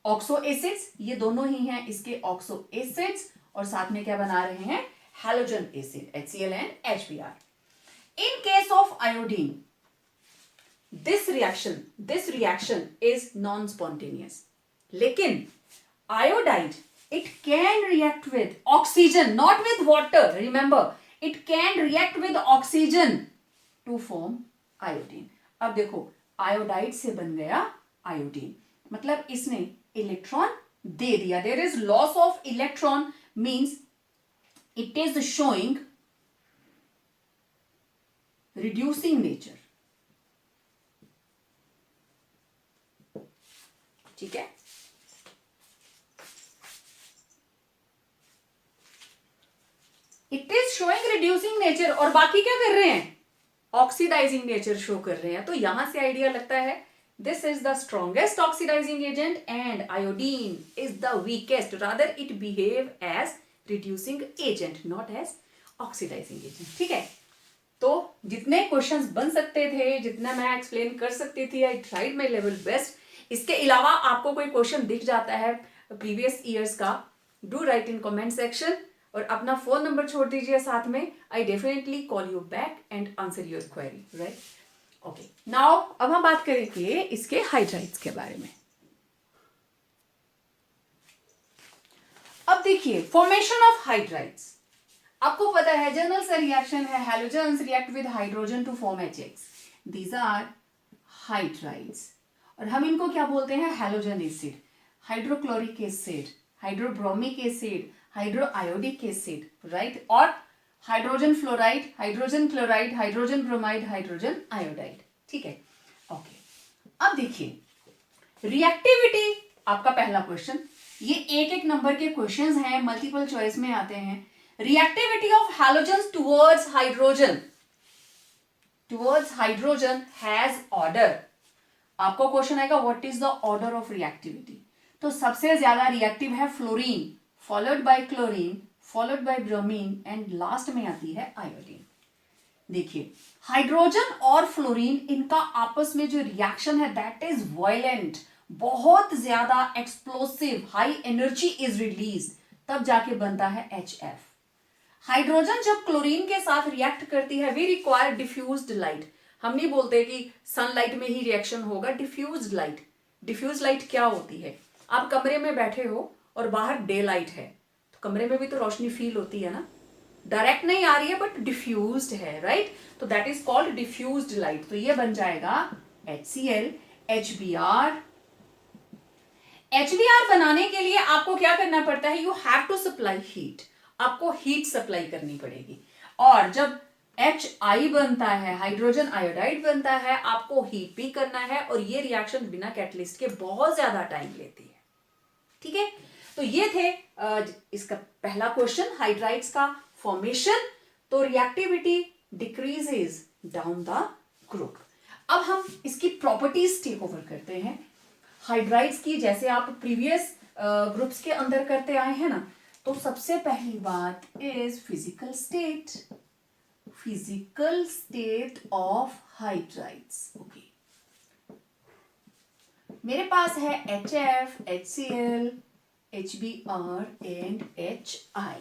oxo acids. ये दोनों ही हैं इसके ऑक्सो एसिड्स, और साथ में क्या बना रहे हैं? halogen acid, HCl and HBr. In case of iodine, this reaction is non-spontaneous. लेकिन iodide, it can react with oxygen, not with water. Remember, it can react with oxygen to form iodine. अब देखो, iodide से बन गया iodine, मतलब इसने electron दे दिया. There is loss of electron, means it is showing reducing nature. ठीक है. इज रिड्यूसिंग नेचर और बाकी क्या कर रहे हैं, ऑक्सीडाइजिंग नेचर शो कर रहे हैं। तो यहां से आइडिया लगता है this is the strongest oxidising agent and iodine is the weakest, rather it behave as reducing agent not as oxidising agent. ठीक है, तो जितने क्वेश्चंस बन सकते थे, जितना मैं एक्सप्लेन कर सकती थी, I tried my level best. इसके अलावा आपको कोई क्वेश्चन दिख जाता है प्रीवियस ईयर्स का, do right in comment section और अपना फोन नंबर छोड़ दीजिए साथ में। I definitely call you back and answer your query, right? Okay, now अब हम बात करेंगे इसके हाइड्राइड्स के बारे में। अब देखिए फॉर्मेशन ऑफ हाइड्राइड्स, आपको पता है जनरल से रिएक्शन है, halogens react with hydrogen to form HX, these are hydrides. और हम इनको क्या बोलते हैं, halogen acid, hydrochloric acid, hydrobromic acid, hydroiodic acid, right? और hydrogen fluoride, hydrogen chloride, hydrogen bromide, hydrogen iodide. ठीक है, ओके। अब देखिए रिएक्टिविटी, आपका पहला क्वेश्चन, ये एक एक नंबर के क्वेश्चंस हैं, मल्टीपल चॉइस में आते हैं। Reactivity of halogens towards hydrogen has order. आपको क्वेश्चन आएगा what is the order of reactivity, तो सबसे ज्यादा रिएक्टिव है fluorine, followed by chlorine, followed by bromine and last में आती है आयोडीन। देखिए हाइड्रोजन और फ्लोरीन, इनका आपस में जो रिएक्शन है दैट इज वायलेंट, बहुत ज्यादा explosive, high energy is release, तब जाके बनता है HF। हाइड्रोजन जब क्लोरीन के साथ रिएक्ट करती है, वी रिक्वायर डिफ्यूज्ड लाइट। हम नहीं बोलते कि सनलाइट में ही रिएक्शन होगा, डिफ्यूज्ड लाइट। डिफ्यूज लाइट क्या होती है, आप कमरे में बैठे हो और बाहर डे लाइट है, तो कमरे में भी तो रोशनी फील होती है ना, डायरेक्ट नहीं आ रही है बट डिफ्यूज्ड है, राइट? तो that is called diffused light. तो ये बन जाएगा HCl, HBr। HBr बनाने के लिए आपको क्या करना पड़ता है, you have to supply heat, आपको हीट सप्लाई करनी पड़ेगी। और जब HI बनता है, हाइड्रोजन आयोडाइड बनता है, आपको हीट भी करना है और ये रिएक्शन बिना कैटलिस्ट के बहुत ज्यादा टाइम लेती है। ठीक है, तो ये थे इसका पहला क्वेश्चन, हाइड्राइड्स का फॉर्मेशन। तो reactivity decreases down the group. अब हम इसकी प्रॉपर्टीज टेक ओवर करते हैं हाइड्राइड्स की, जैसे आप प्रीवियस ग्रुप्स के अंदर करते आए हैं ना। तो सबसे पहली बात is physical state of hydrides. Okay, मेरे पास है HF, HCl, HBr and HI।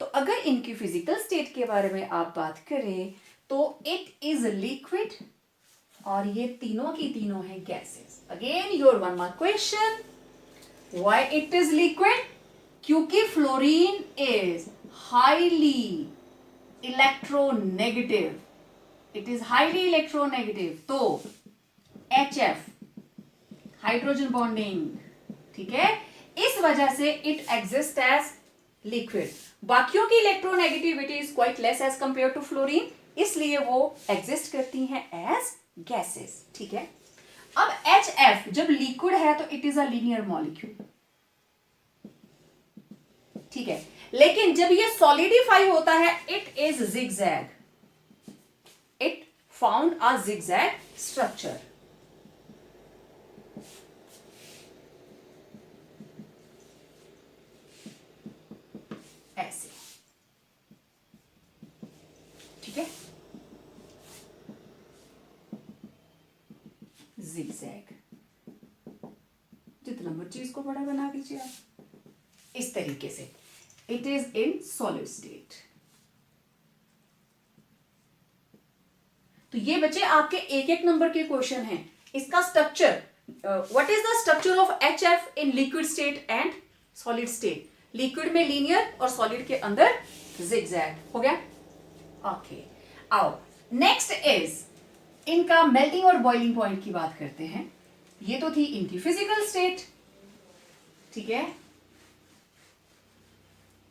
तो अगर इनकी फिजिकल स्टेट के बारे में आप बात करें तो इट इज लिक्विड और ये तीनों की तीनों है gases. Again your one mark question, why it is liquid? क्योंकि fluorine is highly electronegative, it is highly electronegative. तो HF हाइड्रोजन बॉन्डिंग, ठीक है, इस वजह से इट एग्जिस्ट एज लिक्विड। बाकियों की electronegativity is quite less as compare to fluorine, इसलिए वो एग्जिस्ट करती हैं एज गैसेस। ठीक है, अब HF जब लिक्विड है तो it is a linear molecule, ठीक है, लेकिन जब ये सॉलिडिफाई होता है it is zigzag, it found a zigzag structure. ऐसे, ठीक है, जिगजैग, जितना मर्जी इसको बड़ा बना दीजिए आप, इस तरीके से। It is in solid state. तो ये बच्चे आपके एक एक नंबर के क्वेश्चन हैं। इसका structure, what is the structure of HF in liquid state and solid state? Liquid में लीनियर और सॉलिड के अंदर जिगजैग। हो गया? ओके, आओ नेक्स्ट इज इनका मेल्टिंग और बॉइलिंग पॉइंट की बात करते हैं। ये तो थी इनकी फिजिकल स्टेट, ठीक है।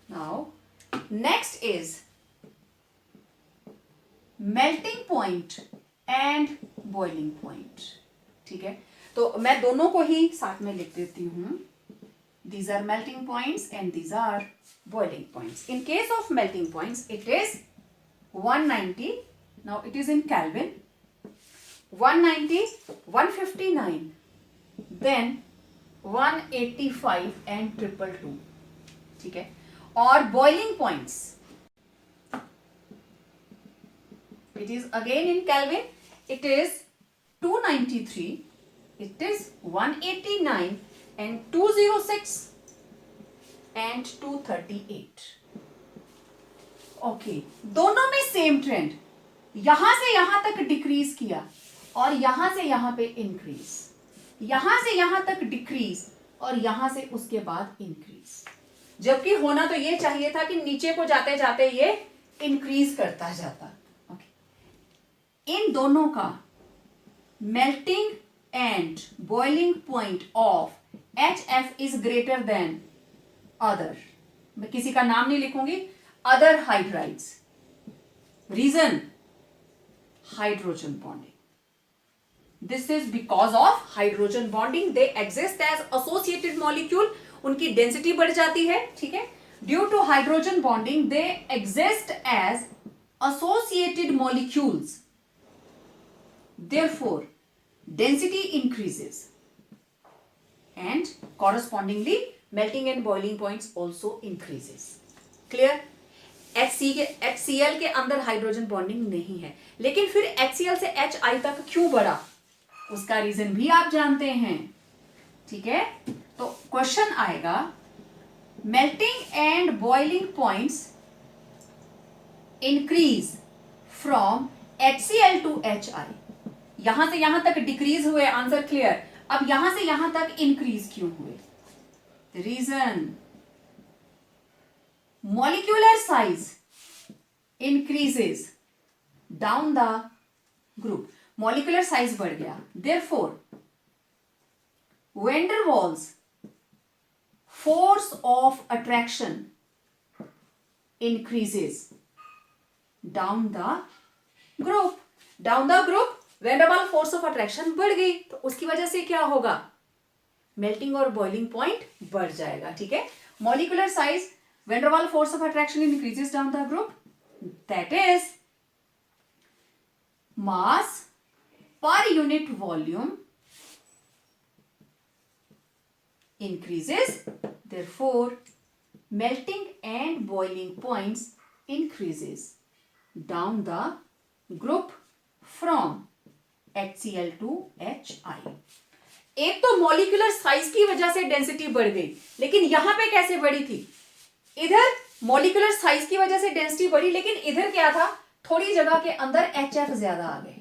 Now next is melting point and boiling point, ठीक है। तो मैं दोनों को ही साथ में लिख देती हूं। These are melting points and these are boiling points. In case of melting points, it is 190, now it is in Kelvin, 190, 159, then 185 and 222, ठीक है. और boiling points, it is again in Kelvin, it is 293, it is 189 and 206 and 238. Okay, दोनों में same trend, यहां से यहां तक decrease किया और यहां से यहां पे इंक्रीज, यहां से यहां तक डिक्रीज और यहां से उसके बाद इंक्रीज. जबकि होना तो ये चाहिए था कि नीचे को जाते जाते ये इंक्रीज करता जाता. ओके, इन दोनों का melting and boiling point of HF is greater than other. मैं किसी का नाम नहीं लिखूंगी. Other hydrides. Reason? Hydrogen bonding. This is because of hydrogen bonding. They exist as associated molecule. उनकी density बढ़ जाती है, ठीक है. Due to hydrogen bonding, they exist as associated molecules. Therefore, density increases, and correspondingly, melting and boiling points also increases. Clear? HCl के अंदर hydrogen bonding नहीं है, लेकिन फिर HCl से HI तक क्यों बढ़ा, उसका रीजन भी आप जानते हैं, ठीक है. तो क्वेश्चन आएगा, melting and boiling points increase from HCl to HI. यहां से यहां तक डिक्रीज हुए, आंसर क्लियर. अब यहां से यहां तक इंक्रीज क्यों हुए? Reason, molecular size increases down the group. Molecular size बढ़ गया. Therefore, van der Waals force of attraction increases down the group. Down the group, van der Waals force of attraction बढ़ गई, तो उसकी वजह से क्या होगा? Melting और boiling point बढ़ जाएगा, ठीक है. Molecular size, van der Waals force of attraction increases down the group, that is mass per unit volume increases, therefore melting and boiling points increases down the group from HCl to HI. एक तो molecular size की वजह से density बढ़ गई, लेकिन यहां पे कैसे बढ़ी थी? इधर मॉलिक्यूलर साइज की वजह से डेंसिटी बढ़ी, लेकिन इधर क्या था, थोड़ी जगह के अंदर HF ज्यादा आ गए,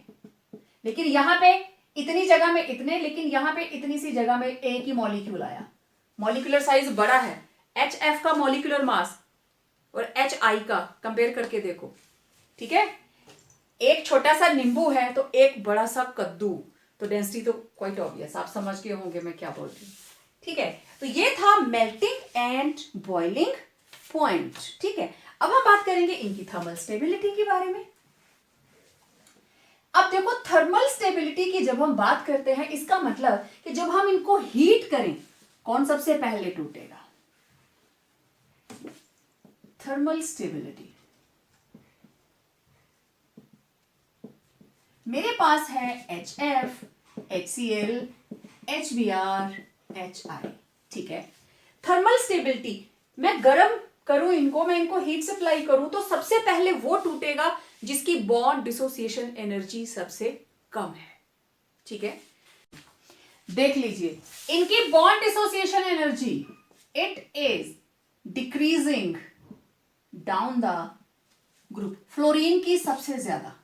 लेकिन यहां पे इतनी जगह में इतने, लेकिन यहां पे इतनी सी जगह में एक ही मॉलिक्यूल आया. मॉलिक्यूलर साइज बड़ा है. HF का मॉलिक्यूलर मास और HI का कंपेयर करके देखो, ठीक है. एक छोटा सा नींबू है तो एक बड़ा सा कद्दू, तो डेंसिटी तो क्वाइट ऑब्वियस, आप समझ गए होंगे मैं क्या बोल रही हूँ, ठीक है. तो ये था मेल्टिंग एंड बॉइलिंग पॉइंट, ठीक है. अब हम बात करेंगे इनकी थर्मल स्टेबिलिटी के बारे में. अब देखो, थर्मल स्टेबिलिटी की जब हम बात करते हैं, इसका मतलब कि जब हम इनको हीट करें, कौन सबसे पहले टूटेगा? Thermal stability. मेरे पास है HF, HCl, HBr, HI, ठीक है. थर्मल स्टेबिलिटी, मैं गर्म करूं इनको, मैं इनको हीट सप्लाई करूं, तो सबसे पहले वो टूटेगा जिसकी बॉन्ड डिसोसिएशन एनर्जी सबसे कम है, ठीक है. देख लीजिए, इनकी bond dissociation energy, it is decreasing down the group. Fluorine की सबसे ज्यादा,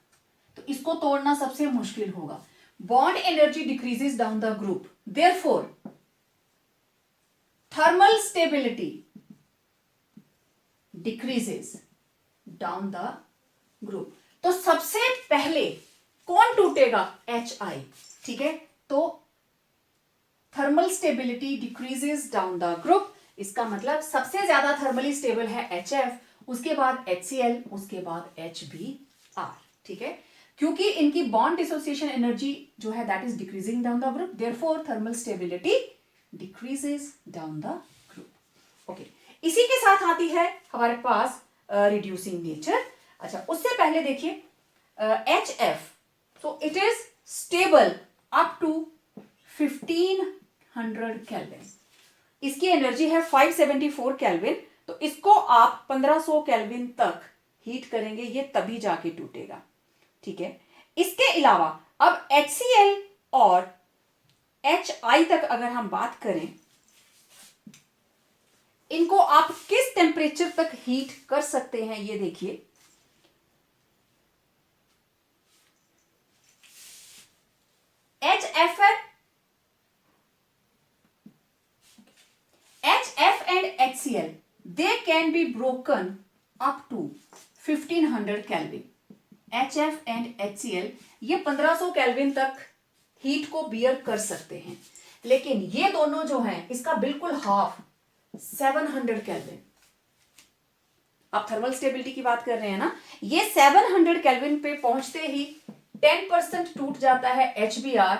तो इसको तोड़ना सबसे मुश्किल होगा. Bond energy decreases down the group, therefore thermal stability decreases down the group. तो सबसे पहले कौन टूटेगा? HI, ठीक है. तो thermal stability decreases down the group, इसका मतलब सबसे ज्यादा थर्मली स्टेबल है HF, उसके बाद HCl, उसके बाद HBr, ठीक है. क्योंकि इनकी बॉन्ड डिसोसिएशन एनर्जी जो है that is decreasing down the group, therefore thermal stability decreases down the group. Okay, इसी के साथ आती है हमारे पास रिड्यूसिंग नेचर. अच्छा, उससे पहले देखिए HF, so it is stable up to 1500 kelvin. इसकी एनर्जी है 574 केल्विन, तो इसको आप 1500 केल्विन तक हीट करेंगे, ये तभी जाके टूटेगा। ठीक है, इसके अलावा अब HCl और HI तक अगर हम बात करें, इनको आप किस टेम्परेचर तक हीट कर सकते हैं, ये देखिए। HF and HCl, they can be broken up to 1500 Kelvin. HF and HCl ये 1500 केल्विन तक हीट को बियर कर सकते हैं, लेकिन ये दोनों जो हैं इसका बिल्कुल हाफ 700 केल्विन। आप थर्मल स्टेबिलिटी की बात कर रहे हैं ना, ये 700 केल्विन पे पहुंचते ही 10% टूट जाता है HBr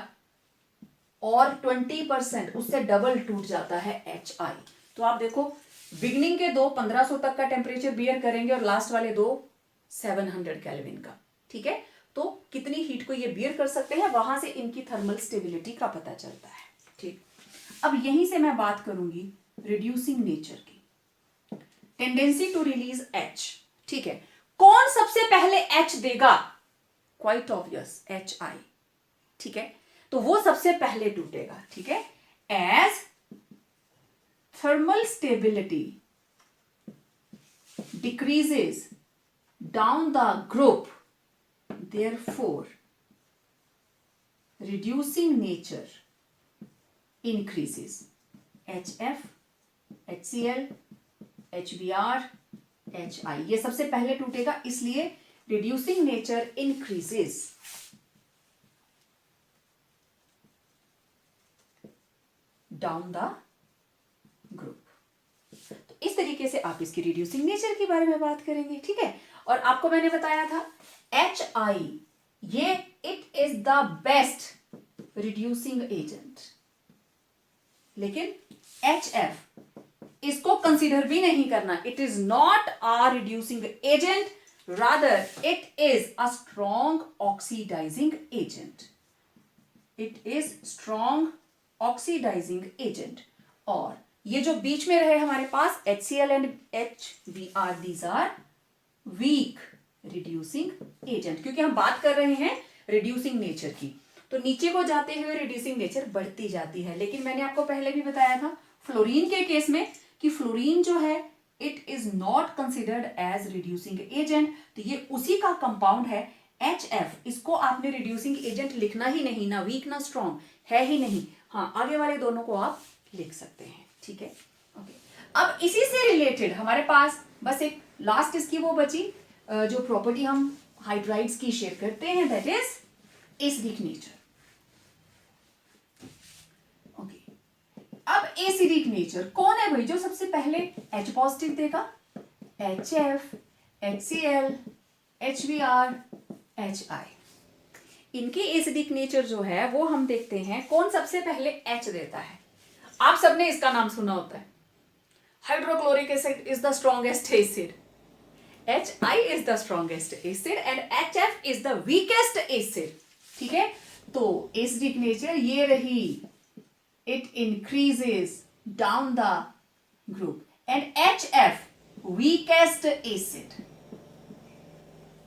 और 20% उससे डबल टूट जाता है HI। तो आप देखो, बिगनिंग के दो 1500 तक का टेम्परेचर बियर करेंगे और लास्ट वाले दो 700 केल्विन का। ठीक है, तो कितनी हीट को ये बियर कर सकते हैं, वहां से इनकी थर्मल स्टेबिलिटी का पता चलता है। ठीक, अब यहीं से मैं बात करूंगी रिड्यूसिंग नेचर की, टेंडेंसी टू रिलीज H। ठीक है, कौन सबसे पहले H देगा? Quite obvious, HI। ठीक है, तो वो सबसे पहले टूटेगा। ठीक है, as thermal stability decreases down the group, therefore reducing nature increases। HF, HCl, HBr, HI ये सबसे पहले टूटेगा, इसलिए reducing nature increases down the group. तो इस तरीके से आप इसकी रिड्यूसिंग नेचर के बारे में बात करेंगे। ठीक है, और आपको मैंने बताया था HI ये it is the best reducing agent, लेकिन HF इसको कंसीडर भी नहीं करना, it is not a reducing agent, rather it is a strong oxidising agent. It is strong oxidising agent. और ये जो बीच में रहे हमारे पास HCl and HBr, these are weak reducing agents, क्योंकि हम बात कर रहे हैं रिड्यूसिंग नेचर की, तो नीचे को जाते हुए रिड्यूसिंग नेचर बढ़ती जाती है। लेकिन मैंने आपको पहले भी बताया था फ्लोरीन के केस में कि फ्लोरीन जो है it is not considered as reducing agent, तो ये उसी का कंपाउंड है HF। इसको आपने रिड्यूसिंग एजेंट लिखना ही नहीं, ना वीक ना स्ट्रॉन्ग, है ही नहीं। हाँ, आगे वाले दोनों को आप लिख सकते हैं। ठीक है, ओके। अब इसी से रिलेटेड हमारे पास बस एक लास्ट इसकी वो बची जो प्रॉपर्टी हम हाइड्राइड्स की शेयर करते हैं, that is acidic nature. Okay, अब एसिडिक नेचर कौन है भाई जो सबसे पहले H पॉजिटिव देगा? HF, HCl, HBr, HI। इनकी एसिडिक नेचर जो है वो हम देखते हैं कौन सबसे पहले H देता है। आप सबने इसका नाम सुना होता है, hydrochloric acid is the strongest acid, HI is the strongest acid and HF is the weakest acid. ठीक है, तो एसिडिक नेचर ये रही, it increases down the group and HF weakest acid,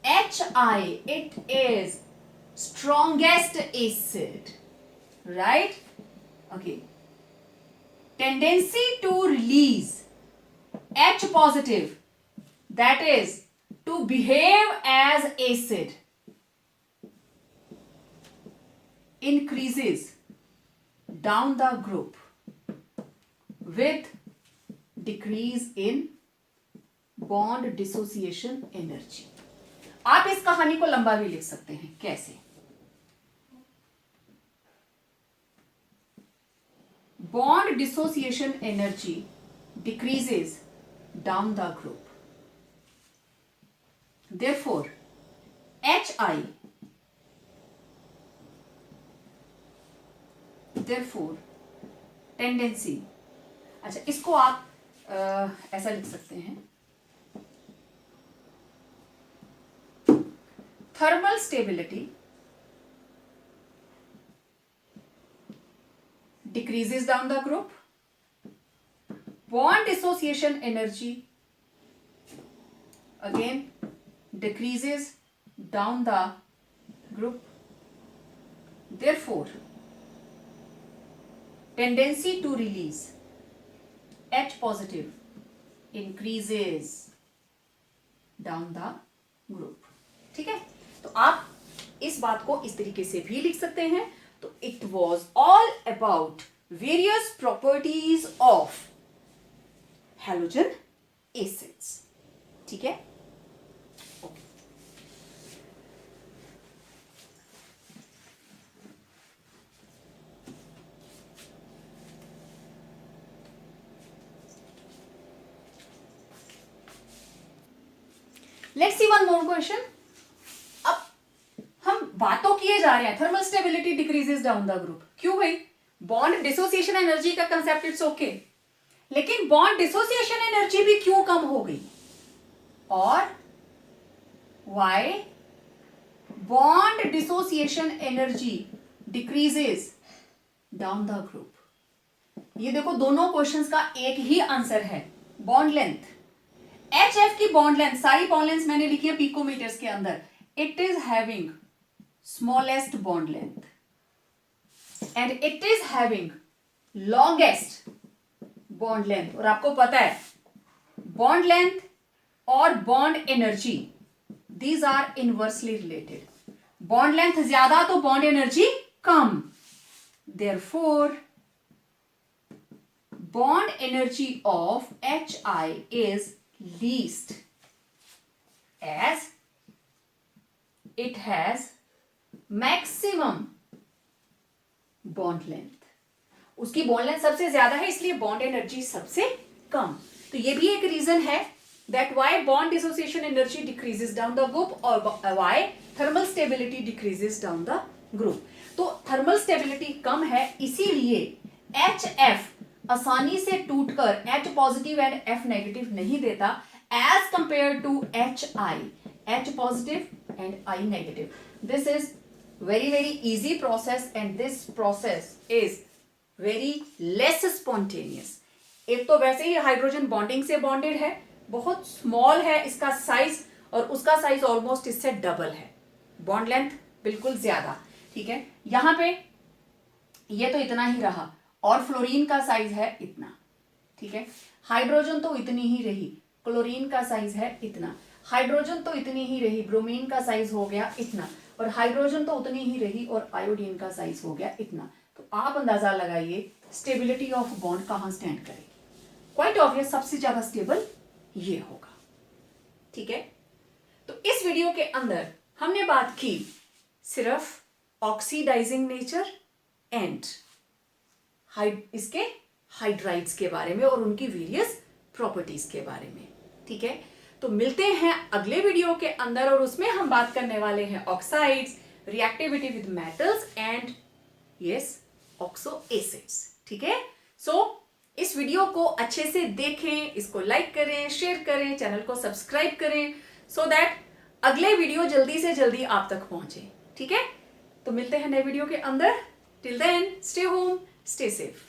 HI it is strongest acid, right? Okay, tendency to release H positive, that is to behave as acid, increases down the group with decrease in bond dissociation energy। आप इस कहानी को लंबा भी लिख सकते हैं, कैसे? Bond dissociation energy decreases down the group, therefore HI, therefore tendency. अच्छा, इसको आप ऐसा लिख सकते हैं, thermal stability decreases down the group, bond dissociation energy again decreases down the group. Therefore, tendency to release H positive increases down the group. ठीक है, तो आप इस बात को इस तरीके से भी लिख सकते हैं. तो it was all about various properties of halogen acids. ठीक है, okay. Let's see one more question. अब हम बातों किए जा रहे हैं thermal stability decreases down the group. क्यों भाई? बॉन्ड डिसोसिएशन एनर्जी का कंसेप्ट इट्स ओके, लेकिन बॉन्ड डिसोसिएशन एनर्जी भी क्यों कम हो गई? और why bond dissociation energy decreases down the group? ये देखो, दोनों क्वेश्चंस का एक ही आंसर है, बॉन्ड लेंथ. HF की बॉन्ड लेंथ, सारी बॉन्ड लेंथ मैंने लिखी है पिकोमीटर्स के अंदर. It is having smallest bond length and it is having longest bond length. और आपको पता है बॉन्ड लेंथ और bond energy these are inversely related. Bond length ज्यादा तो बॉन्ड एनर्जी कम. Therefore bond energy of HI is least as it has maximum bond length. उसकी bond length सबसे ज्यादा है, इसलिए बॉन्ड एनर्जी सबसे कम. तो ये भी एक रीजन है that why bond dissociation energy decreases down the group और why thermal stability decreases down the group. तो थर्मल स्टेबिलिटी कम है, इसीलिए HF आसानी से टूटकर H positive and F negative नहीं देता as compare to HI, H positive and I negative. This is very very easy process and this process is very less spontaneous. एक तो वैसे ही हाइड्रोजन बॉन्डिंग से बॉन्डेड है, बहुत स्मॉल है इसका साइज, और उसका साइज ऑलमोस्ट इससे डबल है. बॉन्ड लेंथ बिल्कुल ज्यादा. ठीक है, यहां पे ये तो इतना ही रहा और फ्लोरीन का साइज है इतना. ठीक है, हाइड्रोजन तो इतनी ही रही, क्लोरीन का साइज है इतना, हाइड्रोजन तो इतनी ही रही, ब्रोमीन का साइज हो गया इतना, और हाइड्रोजन तो उतनी ही रही और आयोडीन का साइज हो गया इतना. तो आप अंदाजा लगाइए स्टेबिलिटी ऑफ बॉन्ड कहां स्टैंड करेगी. क्वाइट ऑब्वियस सबसे ज्यादा स्टेबल ये होगा. ठीक है, तो इस वीडियो के अंदर हमने बात की सिर्फ ऑक्सीडाइजिंग नेचर एंड इसके हाइड्राइड्स के बारे में और उनकी वेरियस प्रॉपर्टीज के बारे में. ठीक है, तो मिलते हैं अगले वीडियो के अंदर और उसमें हम बात करने वाले हैं oxides, reactivity with metals and yes oxo acids. ठीक है, सो इस वीडियो को अच्छे से देखें, इसको लाइक करें, शेयर करें, चैनल को सब्सक्राइब करें सो दैट अगले वीडियो जल्दी से जल्दी आप तक पहुंचे. ठीक है, तो मिलते हैं नए वीडियो के अंदर. Till then stay home, stay safe.